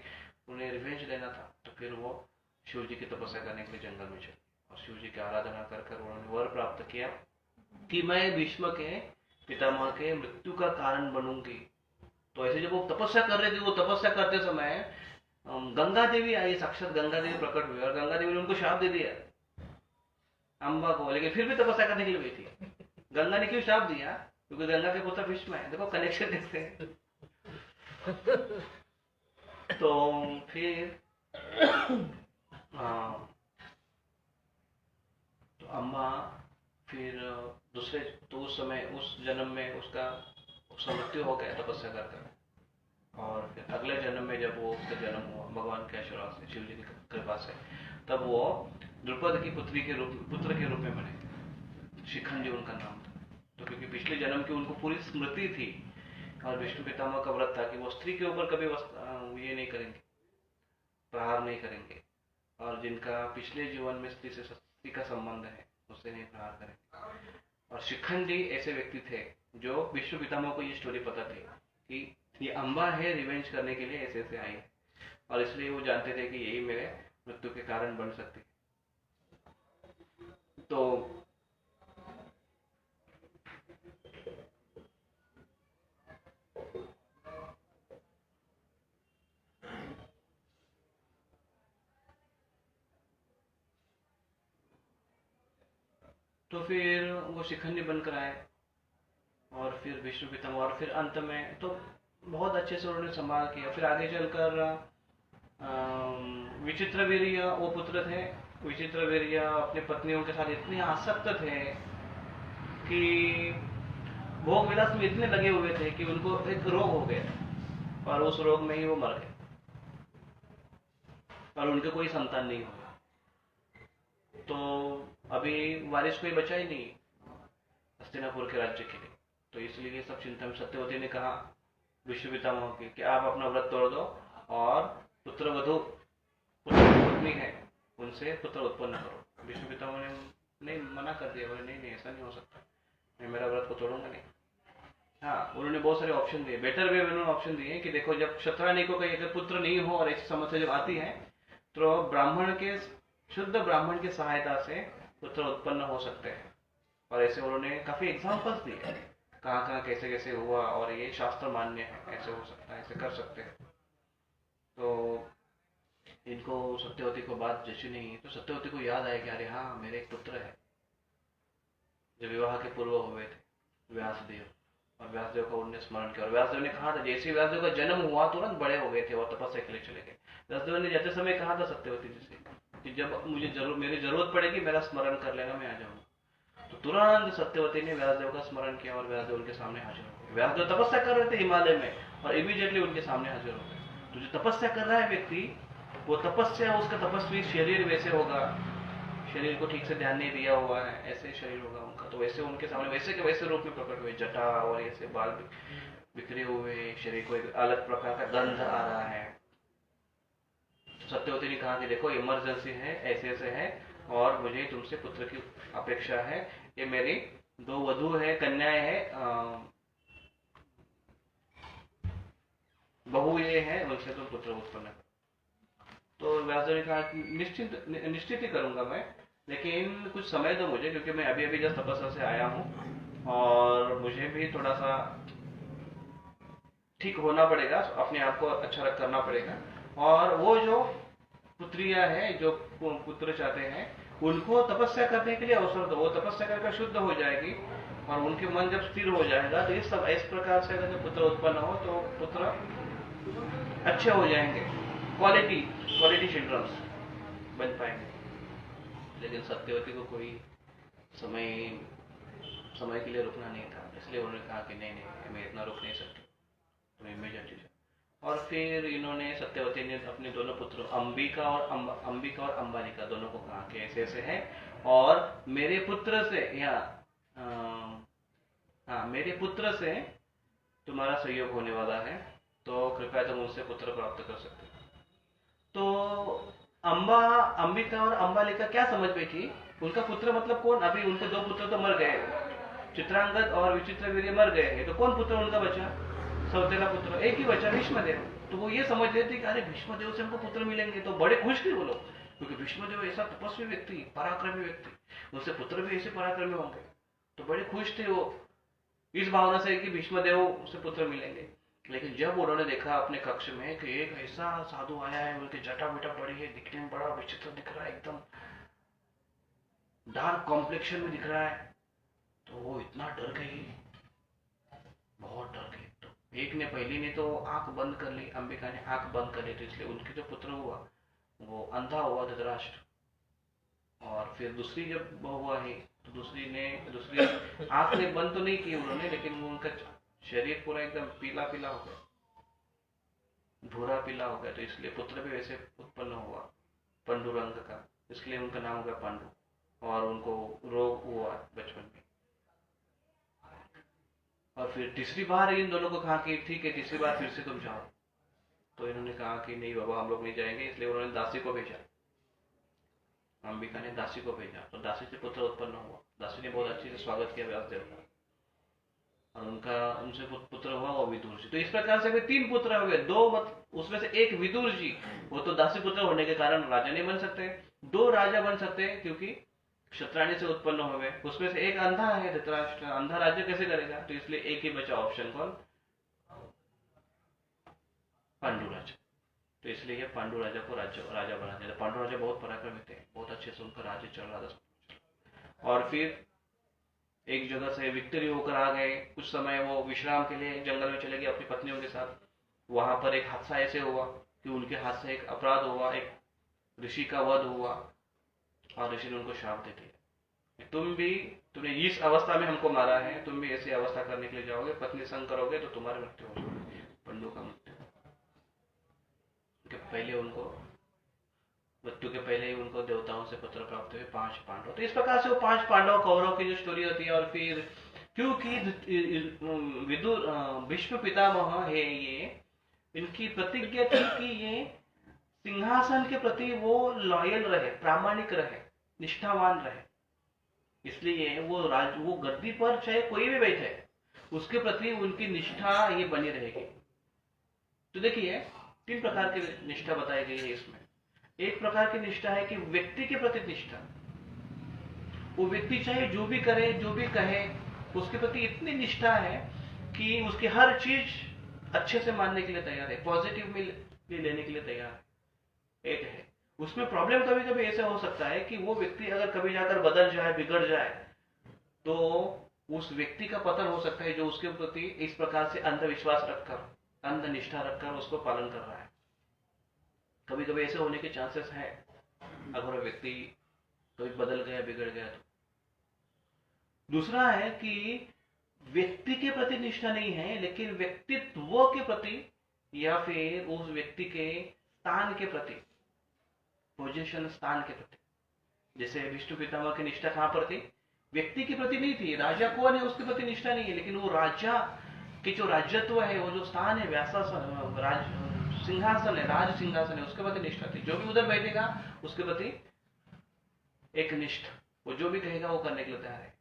उन्हें रिवेंज लेना था, तो फिर वो शिव जी की तपस्या करने के लिए जंगल में चले, और शिव जी की आराधना कर उन्होंने वर प्राप्त किया कि मैं भीष्म के पितामह के मृत्यु का कारण बनूंगी, तो ऐसे जब वो तपस्या कर रहे थे, वो तपस्या करते समय गंगा देवी आई, साक्षात गंगा देवी प्रकट हुई और गंगा देवी ने उनको शाप दे दिया अम्बा को, लेकिन फिर भी तपस्या करने के लिए गई थी। गंगा ने क्यों शाप दिया? क्योंकि गंगा के पुत्र भीष्म है। देखो कनेक्शन कैसे है। तो फिर तो अम्बा फिर दूसरे, तो उस समय उस जन्म में उसका मृत्यु हो गया तपस्या कर। और फिर अगले जन्म में जब वो उसका जन्म हुआ भगवान के आशीर्वाद से, शिव जी की कृपा से, तब वो द्रुपद की पुत्र के रूप में बने। शिखंडी उनका नाम था। तो क्योंकि पिछले जन्म की उनको पूरी स्मृति थी और विष्णु पितामह का व्रत था कि वो स्त्री के ऊपर कभी ये नहीं करेंगे, प्रहार नहीं करेंगे, और जिनका पिछले जीवन में स्त्री का संबंध है उससे नहीं प्रहार करेंगे। और शिखंडी ऐसे व्यक्ति थे जो विष्णु पितामह को ये स्टोरी पता थी कि ये अम्बा है रिवेंज करने के लिए ऐसे ऐसे आई है, और इसलिए वो जानते थे कि यही मेरे मृत्यु के कारण बन सकती है। तो फिर वो शिखंडी बनकर आए और फिर विष्णु पितामह, और फिर अंत में तो बहुत अच्छे से उन्होंने संभाल किया। फिर आगे चलकर विचित्रवीर्य वो पुत्र थे। विचित्रवीर्य अपनी पत्नियों के साथ इतने आसक्त थे कि भोग विलास में इतने लगे हुए थे कि उनको एक रोग हो गया और उस रोग में ही वो मर गए और उनके कोई संतान नहीं हुआ। तो अभी वारिस कोई बचा ही नहीं हस्तिनापुर के राज्य के लिए। तो इसलिए सब चिंता में सत्यवती ने कहा विष्णु पितामह की कि आप अपना व्रत तोड़ दो और पुत्र पत्नी है उनसे पुत्र उत्पन्न करो। विष्णु पितामह ने मना कर दिया, बोले नहीं ऐसा नहीं हो सकता, मैं मेरा व्रत को तोड़ूंगा नहीं। हाँ, उन्होंने बहुत सारे ऑप्शन दिए, बेटर वे उन्होंने ऑप्शन दिए कि देखो जब क्षत्रानिकों का अगर पुत्र नहीं हो और ऐसी समस्या जब आती है तो शुद्ध ब्राह्मण की सहायता से पुत्र उत्पन्न हो सकते हैं। और ऐसे उन्होंने काफी एग्जाम्पल्स दिए कहाँ कैसे कैसे हुआ और ये शास्त्र मान्य है, ऐसे हो सकता है, ऐसे कर सकते हैं। तो इनको सत्यवती को बात जैसी नहीं, तो सत्यवती को याद आया कि अरे हाँ मेरे एक पुत्र है जो विवाह के पूर्व हुए थे, व्यासदेव। और व्यासदेव का उन्होंने स्मरण किया और व्यासदेव ने कहा था, जैसे व्यासदेव का जन्म हुआ तुरंत बड़े हो गए थे और तपस्या के लिए चले गए। व्यासदेव ने जाते समय कहा था सत्यवती जी से कि जब मुझे मेरी जरूरत पड़ेगी मेरा स्मरण कर लेना, मैं आ जाऊंगा। तो तुरंत सत्यवती ने व्यासदेव का स्मरण किया और व्यासदेव उनके सामने हाजिर हो गए। व्यासदेव तपस्या कर रहे थे हिमालय में और इमीडिएटली उनके सामने हाजिर हो गए। तो जो तपस्या कर रहा है व्यक्ति, वो तपस्या, उसका तपस्वी शरीर वैसे होगा, शरीर को ठीक से ध्यान नहीं दिया हुआ है, ऐसे शरीर होगा उनका, तो वैसे उनके सामने वैसे के वैसे रूप में प्रकट हुए, जटा और ऐसे बाल बिखरे हुए, शरीर को एक अलग प्रकार का गंध आ रहा है। तो सत्यवती ने कहा कि देखो इमरजेंसी है, ऐसे ऐसे है और मुझे तुमसे पुत्र की अपेक्षा है। ये मेरी 2 वधू है, कन्याएं है, बहू ये है, उनसे तुम पुत्र उत्पन्न। तो व्यासदेव ने कहा कि निश्चित ही करूंगा मैं, लेकिन कुछ समय दो मुझे, क्योंकि मैं अभी जस्ट तपस्या से आया हूँ और मुझे भी थोड़ा सा ठीक होना पड़ेगा, अपने आप को अच्छा करना पड़ेगा। और वो जो पुत्रियां हैं, जो पुत्र चाहते हैं, उनको तपस्या करने के लिए अवसर दो। वो तपस्या करके शुद्ध हो जाएगी और उनके मन जब स्थिर हो जाएगा तो इस प्रकार से अगर पुत्र उत्पन्न हो तो पुत्र अच्छे हो जाएंगे, क्वालिटी चिल्ड्रंस बन पाएंगे। लेकिन सत्यवती को कोई समय के लिए रुकना नहीं था, इसलिए उन्होंने कहा कि नहीं मैं इतना रुक नहीं सकती, तो इमीडिएटली। और फिर इन्होंने सत्यवती ने अपने दोनों पुत्रों अंबिका और अंबालिका दोनों को कहा कि ऐसे ऐसे है और मेरे पुत्र से तुम्हारा सहयोग होने वाला है, तो कृपया तुम उससे पुत्र प्राप्त कर सकते हो। तो अंबिका और अंबालिका क्या समझ बैठी, उनका पुत्र मतलब कौन? अभी उनके 2 पुत्र तो मर गए, चित्रांगद और विचित्रवीर्य मर गए, तो कौन पुत्र उनका बचा? सौतेला पुत्र एक ही बचा, भीष्मदेव। तो वो ये समझ रहे थे कि अरे भीष्मदेव से हमको पुत्र मिलेंगे, तो बड़े खुश थे वो लोग, क्योंकि भीष्मदेव ऐसा तपस्वी व्यक्ति, पराक्रमी व्यक्ति, उनसे पुत्र भी ऐसे पराक्रमी होंगे, तो बड़े खुश थे वो इस भावना से कि भीष्मदेव से पुत्र मिलेंगे। लेकिन जब उन्होंने देखा अपने कक्ष में कि एक ऐसा साधु आया है, उनकी जटा बिटा बड़ी है, दिखने में बड़ा विचित्र दिख रहा है, एकदम डार्क कॉम्प्लेक्शन में दिख रहा है, तो वो इतना डर गई, बहुत डर गई। तो एक ने, पहली ने तो आंख बंद कर ली, अंबिका ने आंख बंद कर ली, तो इसलिए उनके जो पुत्र हुआ वो अंधा हुआ, धृतराष्ट्र। और फिर दूसरी जब हुआ है तो दूसरी आंख ने बंद तो नहीं की उन्होंने, लेकिन वो उनका शरीर पूरा एकदम पीला पीला हो गया, भूरा पीला हो गया, तो इसलिए पुत्र भी वैसे उत्पन्न हुआ पंडु रंग का, इसलिए उनका नाम हो गया पांडु। और उनको रोग हुआ बचपन में। और फिर तीसरी बार इन दोनों को कहा कि ठीक है, तीसरी बार फिर से तुम जाओ। तो इन्होंने कहा कि नहीं बाबा, हम लोग नहीं जाएंगे, इसलिए उन्होंने दासी को भेजा, अंबिका ने दासी को भेजा। तो दासी से पुत्र उत्पन्न हुआ, दासी ने बहुत अच्छे से स्वागत किया व्यासदेव का, और उनसे पुत्र हुआ वो विदुर जी। तो इस प्रकार से वे 3 पुत्र हो गए, 2 उसमें से एक विदुर जी, वो तो दासी पुत्र होने के कारण राजा नहीं बन सकते, 2 राजा बन सकते हैं क्योंकि क्षत्राणी से उत्पन्न हो गए। उसमें से एक अंधा है धृतराष्ट्र, अंधा राज्य कैसे करेगा, तो इसलिए एक ही बचा ऑप्शन, कौन, पांडु राजा। तो इसलिए ये पांडु राजा को राजा बना दिया। पांडु राजा बहुत पराक्रमी थे, बहुत अच्छे से उनका राज्य चल रहा था। और फिर एक जगह से विक्टरी होकर आ गए, कुछ समय वो विश्राम के लिए जंगल में चले गए अपनी पत्नियों के साथ। वहां पर एक हादसा ऐसे हुआ कि उनके हाथ से एक अपराध हुआ, एक ऋषि का वध हुआ, और ऋषि ने उनको श्राप दे दिया, तुमने इस अवस्था में हमको मारा है, तुम भी ऐसी अवस्था करने के लिए जाओगे, पत्नी संग करोगे तो तुम्हारी मृत्यु होगी। पंडु का मृत्यु पहले, उनको मृत्यु के पहले ही उनको देवताओं से पुत्र प्राप्त हुए 5 पांडव। तो इस प्रकार से वो 5 पांडव कौरव की जो स्टोरी होती है। और फिर क्योंकि विदुर भीष्म पितामह है, ये इनकी प्रतिज्ञा थी कि ये सिंहासन के प्रति वो लॉयल रहे, प्रामाणिक रहे, निष्ठावान रहे, इसलिए वो गद्दी पर चाहे कोई भी बैठे, उसके प्रति उनकी निष्ठा ये बनी रहेगी। तो देखिए 3 प्रकार की निष्ठा बताई गई है इसमें। एक प्रकार की निष्ठा है कि व्यक्ति के प्रति निष्ठा, वो व्यक्ति चाहे जो भी करे, जो भी कहे, उसके प्रति इतनी निष्ठा है कि उसकी हर चीज अच्छे से मानने के लिए तैयार है, पॉजिटिव में लेने के लिए तैयार है। एक है, उसमें प्रॉब्लम कभी कभी ऐसा हो सकता है कि वो व्यक्ति अगर कभी जाकर बदल जाए, बिगड़ जाए, तो उस व्यक्ति का पतन हो सकता है जो उसके प्रति इस प्रकार से अंधविश्वास रखकर, अंध निष्ठा रखकर उसको पालन कर रहा है। कभी कभी ऐसे होने के चांसेस है अगर व्यक्ति कभी बदल गया, बिगड़ गया तो। दूसरा है कि व्यक्ति के प्रति निष्ठा नहीं है, लेकिन व्यक्तित्व के प्रति या फिर उस व्यक्ति के स्थान के प्रति, पोजीशन, स्थान के प्रति। जैसे विष्णु पितामह की निष्ठा कहां पर थी, व्यक्ति के प्रति नहीं थी, राजा कौन है उसके प्रति निष्ठा नहीं है, लेकिन वो राजा की जो राज्यत्व है, वो जो स्थान है, व्यासासन, सिंहासन है, राज सिंहासन है, उसके प्रति निष्ठा थी। जो भी उधर बैठेगा उसके प्रति एक निष्ठा, वो जो भी कहेगा वो करने के लिए तैयार है।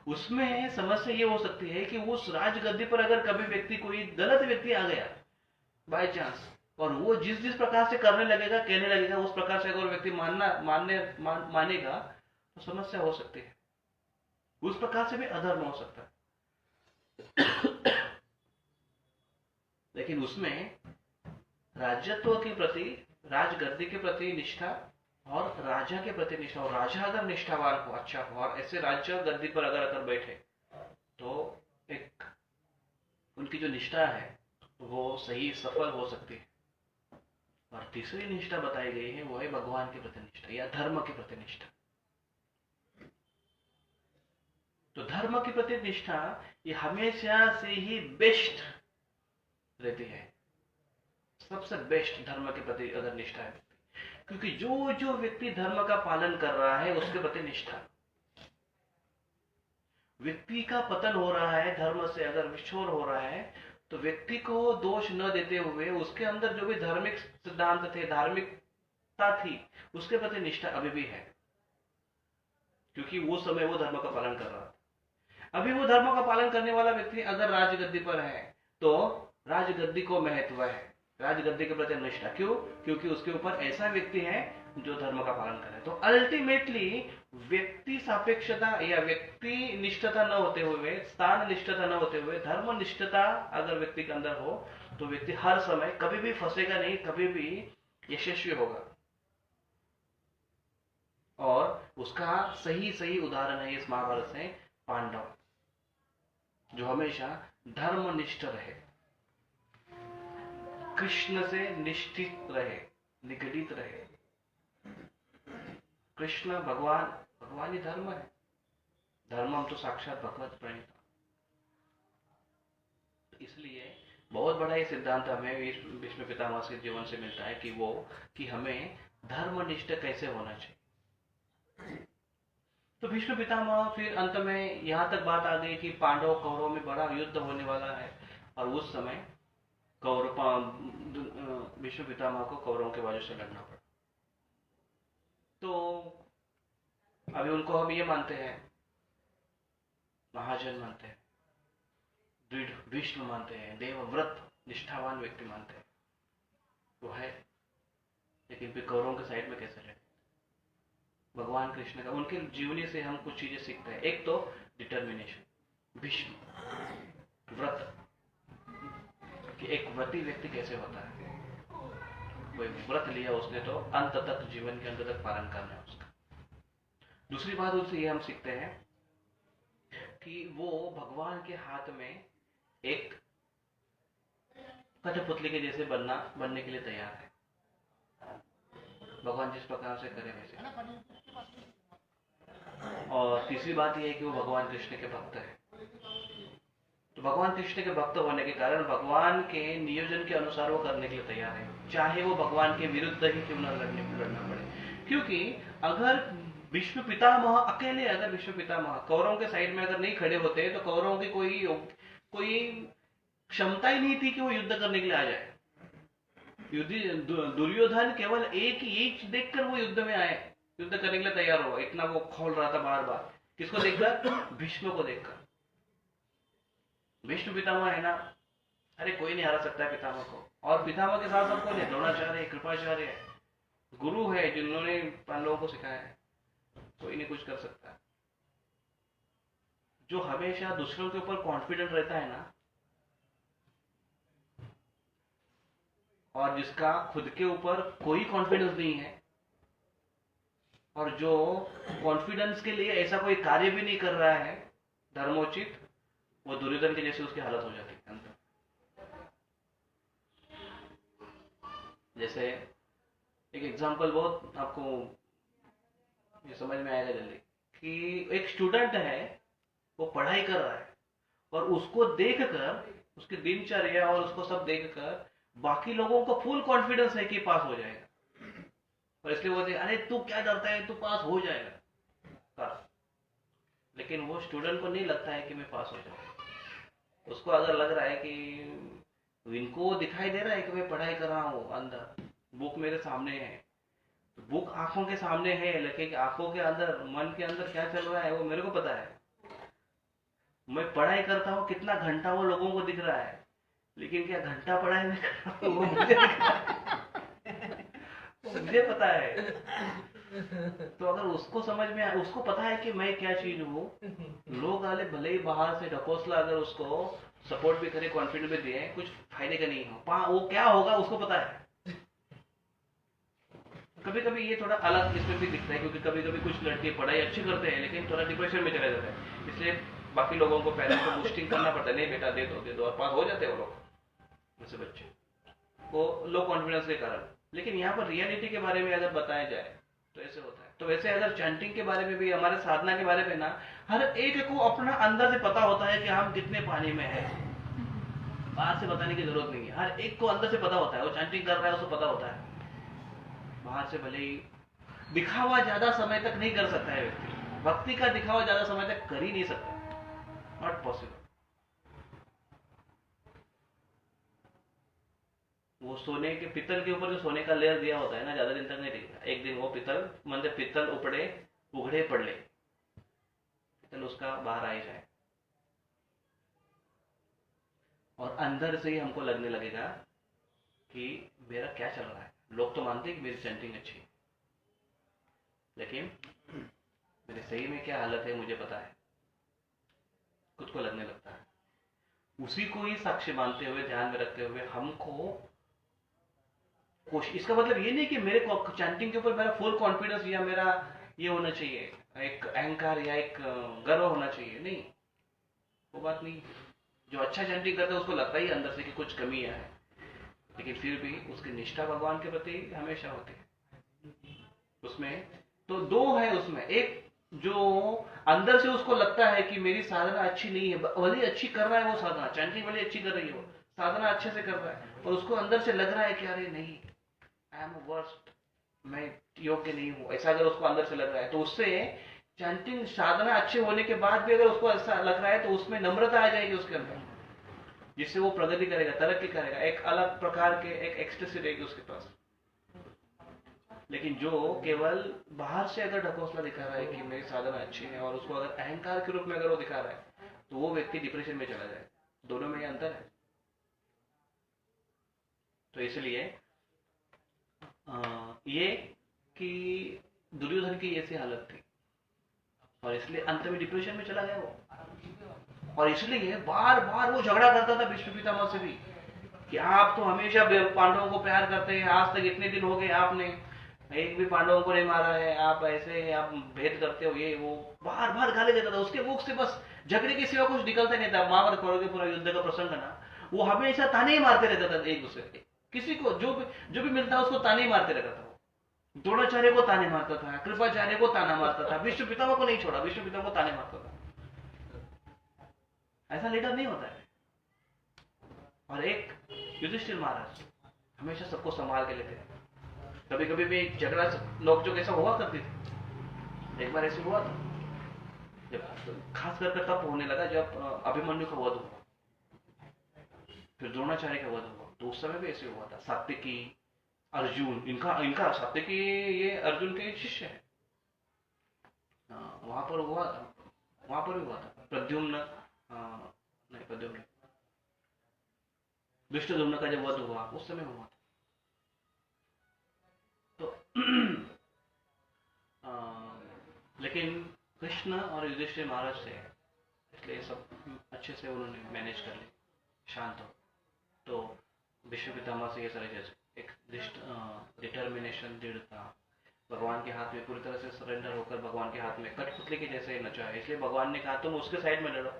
उसमें समस्या ये हो सकती है कि उस राज गद्दी पर अगर कभी व्यक्ति, कोई गलत व्यक्ति आ गया बाय चांस, और वो जिस प्रकार से करने लगेगा, कहने लगेगा, उस प्रकार से अगर व्यक्ति मानेगा तो समस्या हो सकती है, उस प्रकार से भी अधर्म हो सकता है। लेकिन उसमें राज्यत्व के प्रति, राजगद्दी के प्रति निष्ठा और राजा के प्रति निष्ठा, और राजा अगर निष्ठावान हो, अच्छा हो, और ऐसे राज्य गद्दी पर अगर बैठे तो एक उनकी जो निष्ठा है वो सही, सफल हो सकती है। और तीसरी निष्ठा बताई गई है वो है भगवान के प्रति निष्ठा या धर्म के प्रति निष्ठा। तो धर्म के प्रति निष्ठा ये हमेशा से ही बेस्ट रहती है, सबसे बेस्ट धर्म के प्रति अगर निष्ठा है, क्योंकि जो व्यक्ति धर्म का पालन कर रहा है उसके प्रति निष्ठा। व्यक्ति का पतन हो रहा है, धर्म से अगर विछोड़ हो रहा है, तो व्यक्ति को दोष न देते हुए उसके अंदर जो भी धार्मिक सिद्धांत थे, धार्मिकता थी, उसके प्रति निष्ठा अभी भी है, क्योंकि वो समय वो धर्म का पालन कर रहा था। अभी वो धर्म का पालन करने वाला व्यक्ति अगर राजगद्दी पर है तो राजगद्दी को महत्व है, राजगद्दी के प्रति निष्ठा। क्यों? क्योंकि उसके ऊपर ऐसा व्यक्ति है जो धर्म का पालन करे। तो अल्टीमेटली व्यक्ति सापेक्षता या व्यक्ति निष्ठता न होते हुए, स्थान निष्ठता न होते हुए, धर्म निष्ठता अगर व्यक्ति के अंदर हो तो व्यक्ति हर समय कभी भी फंसेगा नहीं, कभी भी यशस्वी होगा। और उसका सही सही उदाहरण है इस महाभारत से पांडव, जो हमेशा धर्मनिष्ठ रहे, कृष्ण से निष्ठित रहे, निगडित रहे। कृष्ण भगवान ही धर्म है, धर्मम तो साक्षात भगवत प्रणीता। इसलिए बहुत बड़ा ये सिद्धांत हमें भीष्म पितामह के जीवन से मिलता है कि हमें धर्मनिष्ठ कैसे होना चाहिए। तो भीष्म पितामह फिर अंत में यहां तक बात आ गई कि पांडव कौरव में बड़ा युद्ध होने वाला है, और उस समय भीष्म पितामह को कौरवों के बाजू से लड़ना पड़ा। तो अभी उनको हम ये मानते हैं, महाजन मानते हैं, दृढ़ विष्णु मानते हैं, देवव्रत निष्ठावान व्यक्ति मानते हैं, वो है। लेकिन फिर कौरवों के साइड में कैसे रहे? भगवान कृष्ण का, उनके जीवनी से हम कुछ चीजें सीखते हैं। एक तो डिटर्मिनेशन, भीष्म व्रत, कि एक व्रती व्यक्ति कैसे होता है। कोई व्रत लिया उसने तो अंत तक, जीवन के अंत तक पालन करना है उसका। दूसरी बात उनसे ये हम सीखते हैं कि वो भगवान के हाथ में एक कठपुतली के जैसे बनने के लिए तैयार है। भगवान जिस प्रकार से करे वैसे। और तीसरी बात यह है कि वो भगवान कृष्ण के भक्त है। तो भगवान कृष्ण के भक्त होने के कारण भगवान के नियोजन के अनुसार वो करने के लिए तैयार है, चाहे वो भगवान के विरुद्ध ही क्यों न लड़ना पड़े। क्योंकि अगर भीष्म पितामह अकेले, अगर भीष्म पितामह कौरवों के साइड में अगर नहीं खड़े होते तो कौरवों की कोई क्षमता ही नहीं थी कि वो युद्ध करने के लिए आ जाए। दुर्योधन केवल एक देखकर वो युद्ध में आए, युद्ध करने के लिए तैयार हुआ। इतना वो खोल रहा था बार बार, किसको देखकर? भीष्म को देखकर। भीष्म पितामह है ना, अरे कोई नहीं हरा सकता है पितामह को। और पितामह के साथ कौन है? द्रोणाचार्य, कृपाचार्य, गुरु है जिन्होंने पांडवों को सिखाया है। कोई नहीं कुछ कर सकता। जो हमेशा दूसरों के ऊपर कॉन्फिडेंट रहता है ना, और जिसका खुद के ऊपर कोई कॉन्फिडेंस नहीं है, और जो कॉन्फिडेंस के लिए ऐसा कोई कार्य भी नहीं कर रहा है धर्मोचित, वो दुर्योधन के जैसे उसकी हालत हो जाती है अंदर। जैसे एक एग्जांपल बहुत आपको ये समझ में आएगा जल्दी, कि एक स्टूडेंट है, वो पढ़ाई कर रहा है, और उसको देखकर, उसकी दिनचर्या और उसको सब देखकर बाकी लोगों को फुल कॉन्फिडेंस है कि पास हो जाएगा, और इसलिए वो अरे तू क्या डरता है, तू पास हो जाएगा। लेकिन वो स्टूडेंट को नहीं लगता है कि मैं पास हो जाऊंगा। उसको अगर लग रहा है कि इनको दिखाई दे रहा है कि मैं पढ़ाई कर रहा हूँ, अंदर बुक मेरे सामने है, तो बुक आंखों के सामने है, लेकिन आंखों के अंदर, मन के अंदर क्या चल रहा है वो मेरे को पता है। मैं पढ़ाई करता हूँ कितना घंटा, वो लोगों को दिख रहा है, लेकिन क्या घंटा पढ़ाई में कर रहा हूँ वो मुझे पता है। तो अगर उसको समझ में, उसको पता है कि मैं क्या चीज हूँ, लोग आले भले ही बाहर से ढकोसला अगर उसको सपोर्ट भी करे, कॉन्फिडेंस भी दिए, कुछ फायदे का नहीं हो, वो क्या होगा उसको पता है। कभी कभी ये थोड़ा अलग इसमें भी दिखता है, क्योंकि कभी कभी कुछ लड़के पढ़ाई अच्छी करते हैं लेकिन थोड़ा डिप्रेशन में चले जाते हैं, इसलिए बाकी लोगों को पेरेंट्स को बूस्टिंग करना पड़ता है, नहीं बेटा दे दो, और पास हो जाते हैं वो लोग, वैसे बच्चे वो लो कॉन्फिडेंस के कारण। लेकिन यहाँ पर रियलिटी के बारे में अगर बताया जाए तो ऐसे होता है। तो वैसे अगर चैंटिंग के बारे में भी, हमारे साधना के बारे में ना, हर एक को अपना अंदर से पता होता है कि हम कितने पानी में है, बाहर से बताने की जरूरत नहीं है। हर एक को अंदर से पता होता है, वो चैंटिंग कर रहा है उसको पता होता है। बाहर से भले ही दिखावा ज्यादा समय तक नहीं कर सकता है व्यक्ति, भक्ति का दिखावा ज्यादा समय तक कर ही नहीं सकता, नॉट पॉसिबल। वो सोने के, पित्तल के ऊपर जो सोने का लेयर दिया होता है ना, ज्यादा दिन तक नहीं टिकता। एक दिन वो पित्तल उघड़े पड़े, पित्तल उसका बाहर आ ही जाए, और अंदर से ही हमको लगने लगेगा कि मेरा क्या चल रहा है। लोग तो मानते हैं कि मेरी चैंटिंग अच्छी है, लेकिन मेरे सही में क्या हालत है मुझे पता है, खुद को लगने लगता है। उसी को ही साक्ष्य मानते हुए, ध्यान में रखते हुए हमको कोशिश, इसका मतलब ये नहीं कि मेरे को चैंटिंग के ऊपर मेरा फुल कॉन्फिडेंस या मेरा ये होना चाहिए, एक अहंकार या एक गर्व होना चाहिए, नहीं, वो बात नहीं। जो अच्छा चैंटिंग करता है उसको लगता ही अंदर से कि कुछ कमियां है, लेकिन फिर भी उसकी निष्ठा भगवान के प्रति हमेशा होती है। उसमें तो दो है, उसमें एक जो अंदर से उसको लगता है कि मेरी साधना अच्छी नहीं है, भले अच्छी कर रहा है वो साधना, चैंटिंग भले अच्छी कर रही हो, साधना अच्छे से कर रहा है, और उसको अंदर से लग रहा है कि अरे नहीं, आई एम वर्स्ट, मैं योग्य नहीं हूं, ऐसा अगर उसको अंदर से लग रहा है, तो उससे चैंटिंग साधना अच्छे होने के बाद भी अगर उसको ऐसा लग रहा है तो उसमें नम्रता आ जाएगी उसके अंदर, जिससे वो प्रगति करेगा, तरक्की करेगा, एक अलग प्रकार के एक एक्सटेसी रहेगी उसके पास। लेकिन जो केवल बाहर से अगर ढकोसला दिखा रहा है कि मेरी साधना अच्छी है, और उसको अगर अहंकार के रूप में अगर वो दिखा रहा है, तो वो व्यक्ति डिप्रेशन में चला जाए। दोनों में ये अंतर है। तो इसलिए ये कि दुर्योधन की ऐसी हालत थी, और इसलिए अंत में डिप्रेशन में चला गया वो, और इसलिए बार बार वो झगड़ा करता था भीष्म पितामह से भी कि आप तो हमेशा पांडवों को प्यार करते हैं, आज तक इतने दिन हो गए आपने एक भी पांडवों को नहीं मारा है, आप ऐसे आप भेद करते हो, ये वो बार बार गाली देता था। उसके मुख से बस झगड़े के सिवा कुछ निकलता नहीं था। महाभारत पढ़ोगे पूरा युद्ध का प्रसंग ना, वो हमेशा ताने ही मारते रहता था एक दूसरे के, किसी को जो भी मिलता उसको ताने ही मारते रहता था। द्रोणाचार्य को ताने मारता था, कृपाचार्य को ताना मारता था, भीष्म पितामह को नहीं छोड़ा, भीष्म पितामह को ताने मारता था। ऐसा लीडर नहीं होता है। और एक युधिष्ठिर महाराज हमेशा सबको संभाल के लेते थे। कभी कभी भी झगड़ा लोग जो कैसा हुआ करती थी, एक बार ऐसे हुआ था, जब खास करके तब होने लगा जब अभिमन्यु का वध हुआ, फिर द्रोणाचार्य का वध हुआ, तो उस समय भी ऐसे हुआ था। सात्विकी, अर्जुन, इनका सात्विकी ये अर्जुन के शिष्य है, वहां पर भी हुआ था। प्रद्युम्न, नहीं प्रद्युम्न, दुष्टद्युम्न का जब वध हुआ उस समय हुआ था। तो लेकिन कृष्ण और युधिष्ठिर महाराज से, इसलिए सब अच्छे से उन्होंने मैनेज कर ली, शांत हो। तो भीष्म पितामह से ये सारे जैसे एक डिटर्मिनेशन, दृढ़ता, भगवान के हाथ में पूरी तरह से सरेंडर होकर भगवान के हाथ में कठपुतली के जैसे नचा है। इसलिए भगवान ने कहा तुम उसके साइड में लड़ो,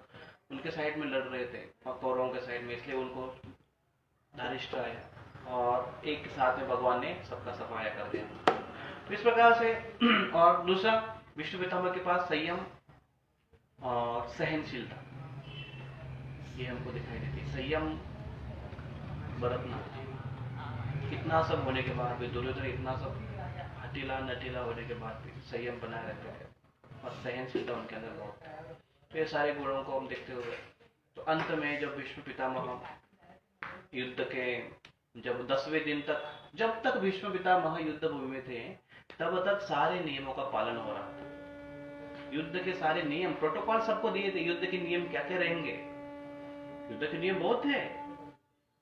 उनके साइड में लड़ रहे थे कौरवों के साइड में, इसलिए उनको धारिष्ट आया और एक साथ में भगवान ने सबका सफाया कर दिया। तो इस प्रकार से और दूसरा, विष्णु पितामह के पास संयम और सहनशीलता ये हमको दिखाई देती। संयम बरतना, इतना सब होने के बाद भी, दुर्योधन इतना सब हटीला नटीला होने के बाद भी संयम बनाए रखते थे, और सहनशीलता उनके अंदर बहुत था। तो ये सारे गुणों को हम देखते हुए, तो अंत में जब भीष्म पितामह युद्ध के जब 10वें दिन तक, जब तक भीष्म पितामह युद्ध भूमि में थे तब तक सारे नियमों का पालन हो रहा था। युद्ध के सारे नियम, प्रोटोकॉल सबको दिए थे, युद्ध के नियम क्या क्या रहेंगे। युद्ध के नियम बहुत है।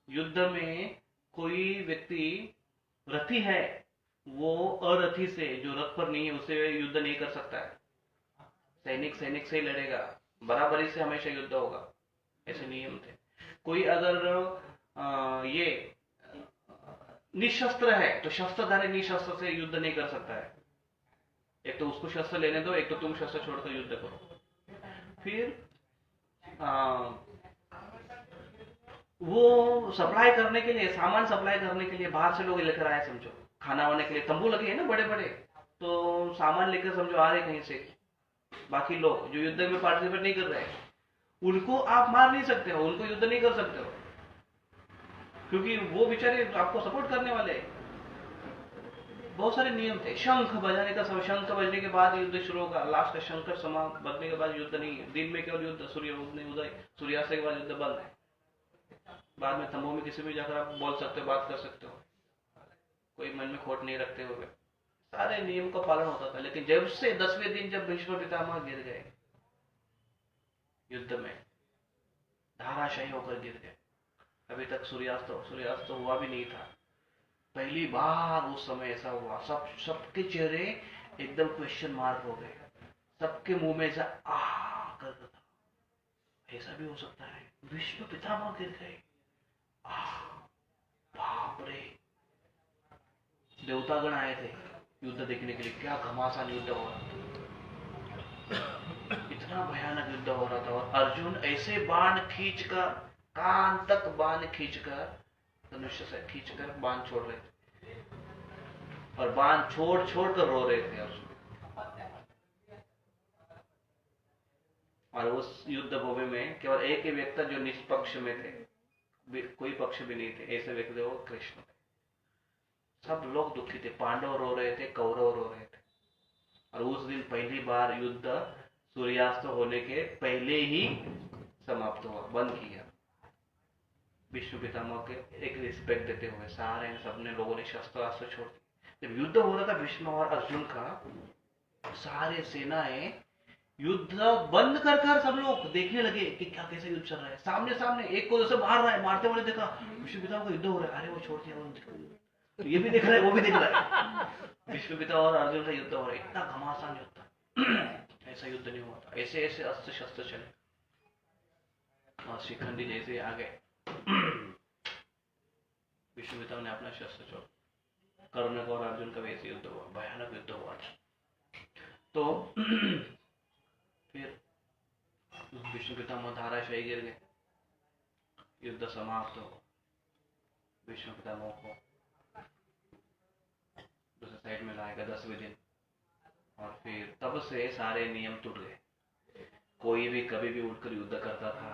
युद्ध में कोई व्यक्ति रथी है, वो अरथी से, जो रथ पर नहीं है, उससे युद्ध नहीं कर सकता है। सैनिक सैनिक से ही लड़ेगा, बराबरी से हमेशा युद्ध होगा, ऐसे नियम थे। कोई अगर ये निशस्त्र है तो शस्त्रधारी निशस्त्र से युद्ध नहीं कर सकता है। एक तो उसको शस्त्र लेने दो, एक तो तुम शस्त्र छोड़कर युद्ध करो। फिर वो सप्लाई करने के लिए, सामान सप्लाई करने के लिए बाहर से लोग लेकर आए, समझो खाना वाने के लिए तंबू लगे हैं ना बड़े बड़े, तो सामान लेकर समझो आ रहे कहीं से। बाकी लोग जो युद्ध में पार्टिसिपेट नहीं कर रहे, उनको आप मार नहीं सकते हो, उनको युद्ध नहीं कर सकते हो, क्योंकि वो बेचारे आपको सपोर्ट करने वाले। बहुत सारे नियम थे। शंख बजाने का समय, शंख बजने के बाद युद्ध शुरू होगा, लास्ट शंख समा बजने के बाद युद्ध नहीं है। दिन में केवल युद्ध, सूर्य उदय सूर्यास्त के बाद युद्ध बंद है। बाद में तंबू में किसी भी जाकर आप बोल सकते हो, बात कर सकते हो, कोई मन में खोट नहीं रखते हुए। सारे नियम का पालन होता था। लेकिन जब से 10वें दिन जब भीष्म पितामह गिर गए युद्ध में, धाराशायी होकर गिर गए, अभी तक सूर्यास्त हुआ भी नहीं था, पहली बार उस समय ऐसा हुआ, सबके चेहरे एकदम क्वेश्चन मार्क हो गए, सबके मुंह में ऐसा आ करता था, ऐसा भी हो सकता है। विष्णु पितामह गिर गए, बाप रे, देवतागण आए थे युद्ध देखने के लिए। क्या घमासान युद्ध हो रहा था, इतना भयानक युद्ध हो रहा था। और अर्जुन ऐसे बाण खींचकर, कान तक बाण खींचकर, धनुष्य से खींचकर बाण छोड़ रहे थे, और बाण छोड़ छोड़ कर रो रहे थे अर्जुन। और उस युद्ध भूमि में केवल एक ही व्यक्ति जो निष्पक्ष में थे, कोई पक्ष भी नहीं थे, ऐसे व्यक्ति वो कृष्ण थे। सब लोग दुखी थे, पांडव रो रहे थे, कौरव रो रहे थे। और उस दिन पहली बार युद्ध सूर्यास्त होने के पहले ही समाप्त हुआ, बंद किया। विष्णु पितामह के एक रिस्पेक्ट देते हुए सारे सबने लोगों ने शस्त्र अस्त्र छोड़ दिए। जब युद्ध हो रहा था भीष्म और अर्जुन का, सारे सेनाएं युद्ध बंद कर कर सब लोग देखने लगे कि क्या कैसे युद्ध चल रहा है। सामने सामने एक को जैसे मार रहा है, मारते हुए देखा विष्णु पितामह का युद्ध हो रहा है, अरे वो छोड़ दिया, तो ये भी देख रहा है, वो भी देख रहा है, विष्णु पिता और अर्जुन का युद्ध हो रहा है। इतना घमासान युद्ध, ऐसा युद्ध नहीं हुआ था। ऐसे ऐसे अस्त्र शस्त्र चले, और शिखंडी जैसे आ गए, विष्णु पिता ने अपना शस्त्र छोड़, कर्ण और अर्जुन का वैसे युद्ध हुआ, भयानक युद्ध हुआ था। तो फिर विष्णु पितामह धाराशायी गिर गए, युद्ध समाप्त हो। विष्णु पितामह को दूसरे साइड में लाएगा 10वें दिन, और फिर तब से सारे नियम टूट गए। कोई भी कभी भी उठकर युद्ध करता था।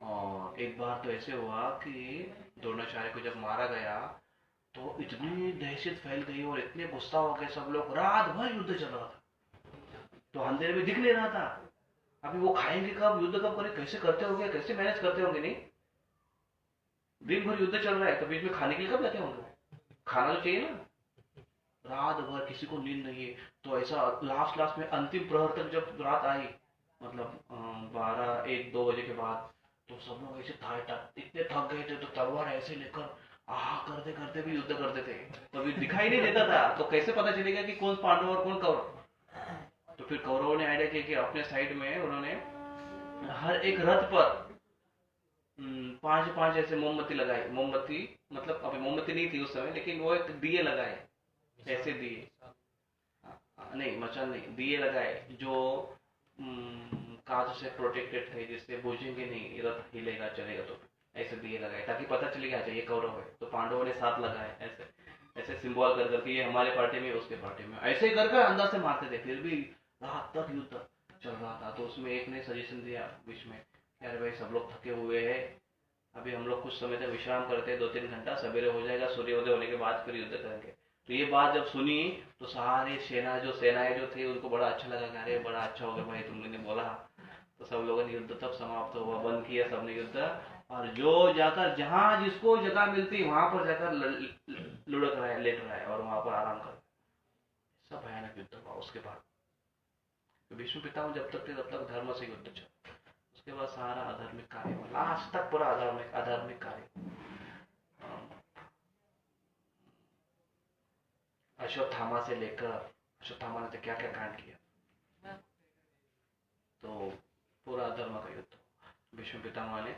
और एक बार तो ऐसे हुआ कि द्रोणाचार्य को जब मारा गया तो इतनी दहशत फैल गई और इतने गुस्सा हो गए सब लोग। रात भर युद्ध चल रहा था, तो अंधेरे में दिख नहीं रहा था। अभी वो खाएंगे कब, युद्ध कब करें, कैसे करते होंगे, कैसे मैनेज करते होंगे। नहीं, दिन भर युद्ध चल रहा है, तो बीच में खाने के लिए कब जाते होंगे, खाना तो चाहिए ना। रात भर किसी को नींद नहीं है। तो ऐसा लास्ट में अंतिम प्रहर तक जब रात आई, मतलब 12-1-2 बजे के बाद, तो सब लोग ऐसे इतने थक गए थे, तो तलवार ऐसे लेकर करते करते भी युद्ध करते थे। तो अभी दिखाई नहीं देता था, तो कैसे पता चलेगा कि कौन पांडव और कौन कौरव। तो फिर कौरवों ने आइडिया किया कि अपने साइड में उन्होंने हर एक रथ पर 5-5 ऐसे मोमबत्ती लगाई। मोमबत्ती मतलब अभी मोमबत्ती नहीं थी उस समय, लेकिन वो एक दिए लगाए, ऐसे दिए, नहीं मचान नहीं, दिए लगाए जो कांच से प्रोटेक्टेड थे, जिससे बुझेंगे नहीं, रथ हिलेगा चलेगा। तो ऐसे दिए लगाए ताकि पता चलेगा अच्छा ये कौरव है। तो पांडवों ने 7 लगाए, ऐसे ऐसे सिंबल कर करके, ये हमारे पार्टी में उसके पार्टी में, ऐसे ही करके अंदाज से मारते थे। फिर भी रात तक युद्ध चल रहा था। तो उसमें एक ने सजेशन दिया बीच में, यार भाई सब लोग थके हुए हैं, अभी हम लोग कुछ समय तक विश्राम करते हैं, 2-3 घंटा, सवेरे हो जाएगा, सूर्योदय होने के बाद फिर युद्ध करेंगे। तो ये बात जब सुनी तो सारी सेनाएं जो थी उनको बड़ा अच्छा लगा, अरे बड़ा अच्छा हो गया भाई तुमने बोला। तो सब लोगों ने युद्ध तब समाप्त हुआ, बंद किया सबने युद्ध। और जो जाकर जहां जिसको जगह मिलती वहां पर जाकर लुढ़क रहा है, लेट रहा है, और वहां पर आराम कर। सब भयानक युद्ध हुआ उसके बाद। तो विष्णु पितामह जब तक थे तब तक धर्म से युद्ध चला। उसके बाद सारा अधार्मिक कार्य हुआ, लास्ट तक पूरा अधार्मिक कार्य। अश्वत्थामा से लेकर, अश्वत्थामा ने तो क्या क्या कांड किया, तो पूरा अधर्म का युद्ध विष्णु पितामह ने।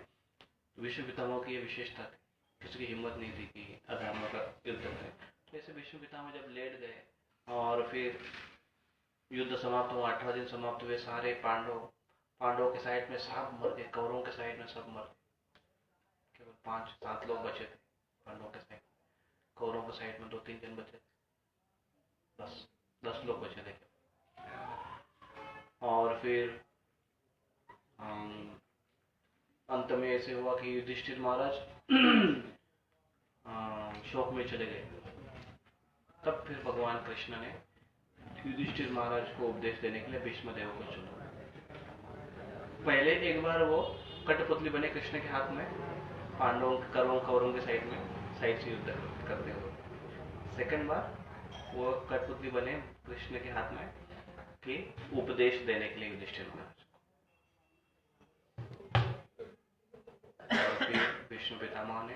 विष्णु पितामह की ये विशेषता थी, किसी की हिम्मत नहीं थी कि अधर्म का युद्ध करें। तो ऐसे विष्णु पितामह जब लेट गए और फिर युद्ध समाप्त हुआ, 18 दिन समाप्त हुए, सारे पांडवों के साइड में सब मर गए, कौरवों के साइड में सब मर गए। केवल 5-7 लोग बचे थे पांडवों के साइड, कौरवों के साइड में 2-3 जन बचे थे, 10 लोग बचे थे। और फिर अंत में ऐसे हुआ कि युधिष्ठिर महाराज शोक में चले गए। तब फिर भगवान कृष्ण ने युधिष्ठिर महाराज को उपदेश देने के लिए भीष्म देव को चुना। पहले एक बार वो कठपुतली बने कृष्ण के हाथ में, पांडवों कौरवों के साइड से युद्ध करते हुए। सेकंड बार वो कठपुतली बने कृष्ण के हाथ में कि उपदेश देने के लिए युधिष्ठिर महाराज। और फिर विष्णु पितामह ने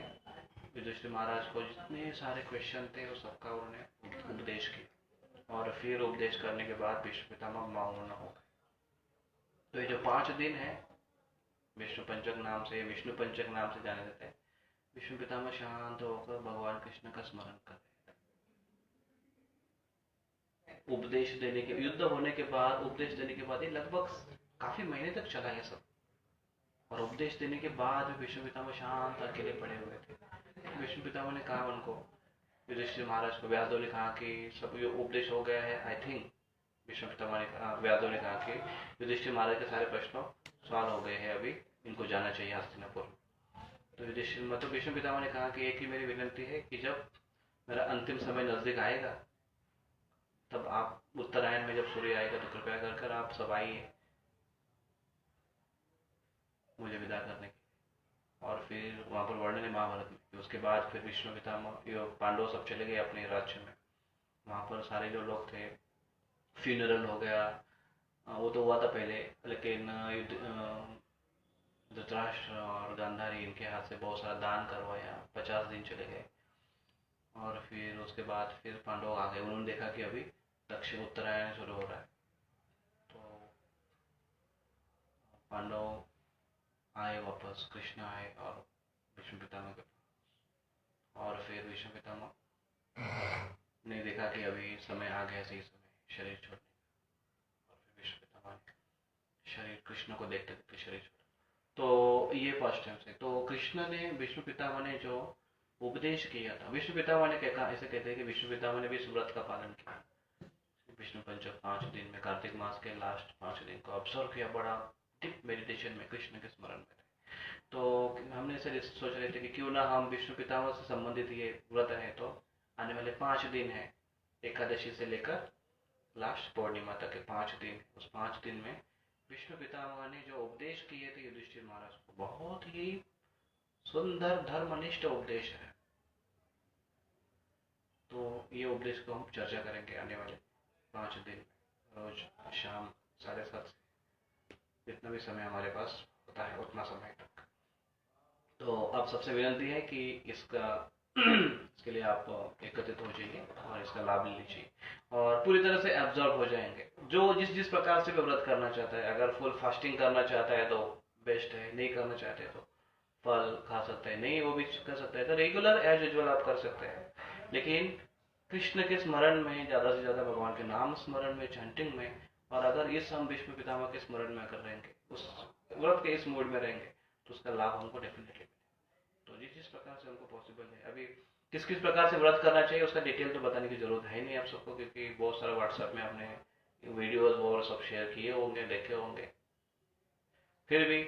युधिष्ठिर महाराज को जितने सारे क्वेश्चन थे वो सबका उन्होंने उपदेश किया। और फिर उपदेश करने के बाद विष्णु पितामह मौन हो गए। तो ये जो 5 दिन है विष्णु पंचक नाम से, विष्णु पंचक नाम से जाने जाते हैं। विष्णु पितामह शांत होकर भगवान कृष्ण का स्मरण कर रहे थे। उपदेश देने के, युद्ध होने के बाद उपदेश देने के बाद, ये लगभग काफी महीने तक चला ये सब, और उपदेश देने के बाद भी विष्णु पितामह शांत अकेले पड़े हुए थे। विष्णु पितामह ने कहा उनको, युधिष्ठिर महाराज को, व्यासदेव ने कहा कि सब ये उपदेश हो गया है। आई थिंक विष्णु पितामह ने कहा, व्यासदेव ने कहा कि युधिष्ठिर महाराज के सारे प्रश्नों सवाल हो गए हैं, अभी इनको जाना चाहिए हस्तिनापुर। तो युधिष्ठिर मतलब विष्णु पितामह ने कहा कि एक ही मेरी विनती है कि जब मेरा अंतिम समय नजदीक आएगा, तब आप उत्तरायण में जब सूर्य आएगा तो कृपया कर आप सब आइए मुझे विदा करने के। और फिर वहां पर वर्णन है महाभारत में। उसके बाद फिर विष्णु पितामह, पांडव सब चले गए अपने राज्य में। वहां पर सारे जो लोग थे, फ्यूनरल हो गया, वो तो हुआ था पहले, लेकिन धृतराष्ट्र और गांधारी, इनके हाथ से बहुत सारा दान करवाया, 50 दिन चले गए। और फिर उसके बाद फिर पांडव आ गए। उन्होंने देखा कि अभी दक्षिण उत्तरायण शुरू हो रहा है, तो पांडव आए वापस, कृष्ण आए और विष्णु पितामह के पास। और फिर विष्णु पितामह ने देखा कि अभी समय आ गया, सही समय शरीर छोड़ने का। और फिर विष्णु पितामह ने शरीर, कृष्ण को देखते देखते शरीर छोड़ा। तो ये फर्स्ट टाइम से तो कृष्ण ने, विष्णु पितामह ने जो उपदेश किया था, विष्णु पितामह ने क्या कहा, ऐसे कहते हैं कि विष्णु पितामह ने भी इस व्रत का पालन किया। विष्णु पंचक 5 दिन में, कार्तिक मास के लास्ट 5 दिन को ऑब्जर्व किया, बड़ा डीप मेडिटेशन में कृष्ण के स्मरण में थे। तो हमने ऐसे सोच रहे थे कि क्यों ना हम विष्णु पितामह से संबंधित ये व्रत है, तो आने वाले 5 दिन है, एकादशी से लेकर लास्ट पूर्णिमा तक के 5 दिन, उस 5 दिन में विष्णु पितामह ने जो उपदेश किए थे युधिष्ठिर महाराज को, बहुत ही सुंदर धर्मनिष्ठ उपदेश है। तो ये उपदेश को हम चर्चा करेंगे आने वाले 5 दिन, रोज शाम 7:30 से, जितना भी समय हमारे पास होता है उतना समय तक। तो अब सबसे विनती है कि इसके लिए आप एकत्रित हो जाइए और इसका लाभ ले लीजिए और पूरी तरह से एब्जॉर्ब हो जाएंगे। जो जिस प्रकार से व्रत करना चाहता है, अगर फुल फास्टिंग करना चाहता है तो बेस्ट है, नहीं करना चाहते तो फल खा सकते हैं, नहीं वो भी कर सकते हैं, तो रेगुलर एज यूजुअल आप कर सकते हैं। लेकिन कृष्ण के स्मरण में, ज्यादा से ज्यादा भगवान के नाम स्मरण में, चैंटिंग में, और अगर इस हम विष्णु पितामह के स्मरण में अगर रहेंगे, उस व्रत के इस मूड में रहेंगे, तो उसका लाभ हमको डेफिनेटली मिलेगा। तो जिस प्रकार से हमको पॉसिबल है, अभी किस प्रकार से व्रत करना चाहिए उसका डिटेल तो बताने की जरूरत है नहीं आप सबको, क्योंकि बहुत सारा व्हाट्सएप में आपने वीडियोस वो सब शेयर किए होंगे, देखे होंगे। फिर भी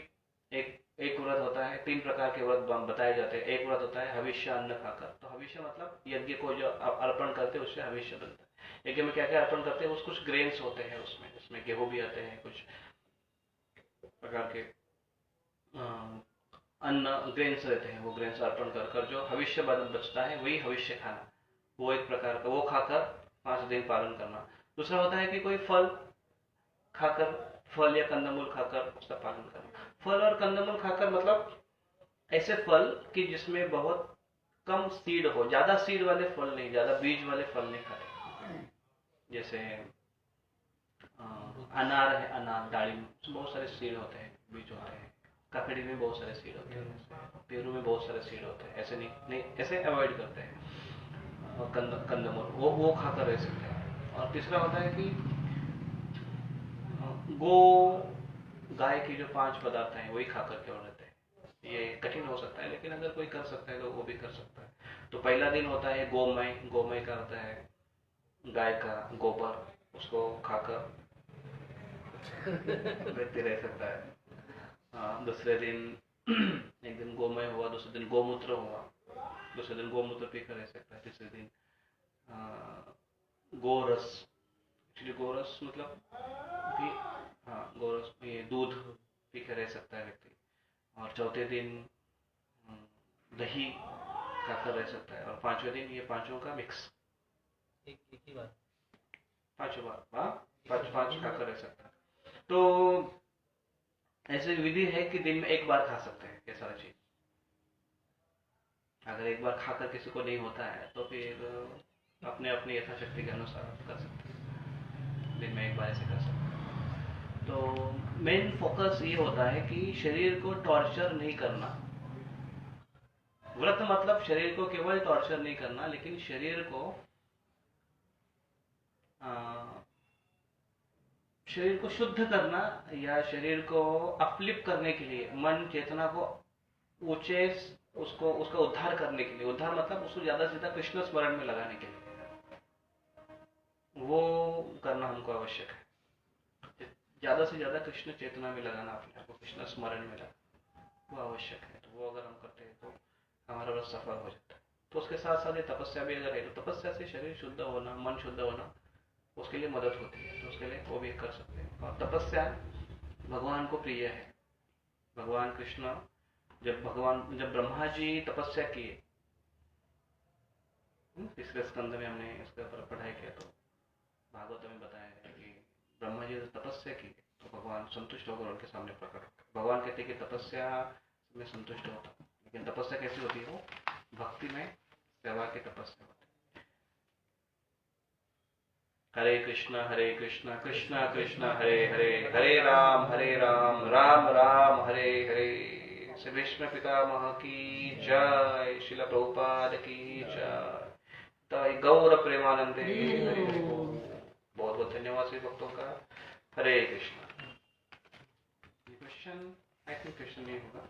एक व्रत होता है, 3 प्रकार के व्रत बताए जाते हैं। एक व्रत होता है हविष्य अन्न खाकर। तो हविष्य मतलब यज्ञ को जो आप अर्पण करते हैं उससे हविष्य बनता है। यज्ञ में क्या क्या अर्पण करते हैं, कुछ ग्रेन्स होते हैं उसमें गेहूं भी आते हैं, कुछ प्रकार के अन्न ग्रेन्स रहते हैं, वो ग्रेन्स अर्पण कर जो भविष्य बचता है वही भविष्य खाना, वो एक प्रकार का, वो खाकर 5 दिन पालन करना। दूसरा होता है कि कोई फल खाकर, फल या कंदमूल खाकर उसका पालन करना। फल और कंदमूल खाकर मतलब ऐसे फल कि जिसमें बहुत कम सीड हो, ज्यादा सीड वाले फल नहीं, ज्यादा बीज वाले फल नहीं खाए। जैसे अनार है, अनार, दालिम, बहुत सारे सीड होते हैं, बीज होते हैं। ककड़ी में बहुत सारे सीड होते हैं, पेरू में बहुत सारे सीड होते हैं, ऐसे नहीं ऐसे अवॉइड करते हैं। और कंदमूल वो खाकर रह सकते हैं। और तीसरा होता है कि गाय की जो 5 पदार्थ हैं वही खाकर केवल रहते हैं। ये कठिन हो सकता है, लेकिन अगर कोई कर सकता है तो वो भी कर सकता है। तो पहला दिन होता है गोमय का होता है गाय का गोबर, उसको खाकर व्यक्ति रह सकता है। दूसरे दिन एक दिन गोमय हुआ, दूसरे दिन गोमूत्र हुआ, दूसरे दिन गोमूत्र पीकर रह सकता है। तीसरे दिन गोरस, एक्चुअली गोरस मतलब भी, हाँ गोरस, ये दूध पीकर रह सकता है व्यक्ति। और चौथे दिन दही खाकर रह सकता है। और 5वें दिन ये 5 का मिक्स, एक ही बार 5 बार, हाँ 5 खाकर रह सकता है। तो ऐसी विधि है कि दिन में 1 बार खा सकते हैं ये सारा चीज। अगर 1 बार खाकर किसी को नहीं होता है तो फिर अपने अपनी यथाशक्ति के अनुसार कर सकते हैं, दिन में 1 बार ऐसे कर सकते हैं। तो मेन फोकस ये होता है कि शरीर को टॉर्चर नहीं करना। व्रत मतलब शरीर को केवल टॉर्चर नहीं करना, लेकिन शरीर को शरीर को शुद्ध करना, या शरीर को अपलिफ्ट करने के लिए, मन चेतना को ऊंचे, उसको उसका उद्धार करने के लिए, उद्धार मतलब उसको ज्यादा से ज्यादा कृष्ण स्मरण में लगाने के लिए, वो करना हमको आवश्यक है। ज्यादा से ज्यादा कृष्ण चेतना में लगाना, अपने आप को कृष्ण स्मरण में लगाना, वो आवश्यक है। तो वो अगर हम करते हैं तो हमारा व्रत सफल हो जाता है। तो उसके साथ साथ ये तपस्या भी अगर है, तो तपस्या से शरीर शुद्ध होना, मन शुद्ध होना, उसके लिए मदद होती है। तो उसके लिए वो भी कर सकते हैं। और तपस्या भगवान को प्रिय है। भगवान कृष्ण जब ब्रह्मा जी तपस्या किए, तीसरे स्कंद में हमने इसके ऊपर पढ़ाई किया, तो भागवत में बताया है कि ब्रह्मा जी ने तपस्या की तो भगवान संतुष्ट होकर उनके सामने प्रकट होते। भगवान कहते हैं कि तपस्या में संतुष्ट होता, लेकिन तपस्या कैसी होती है? वो भक्ति में सेवा की तपस्या होती है। हरे कृष्णा कृष्णा कृष्णा हरे हरे, हरे राम राम राम हरे हरे। श्री भीष्म पितामह की जय, श्रील प्रभुपाद की जय, गौर प्रेमानंदे हरे हरे। बहुत बहुत धन्यवाद सभी भक्तों का। Hare Krishna. Question, I think question नहीं होगा।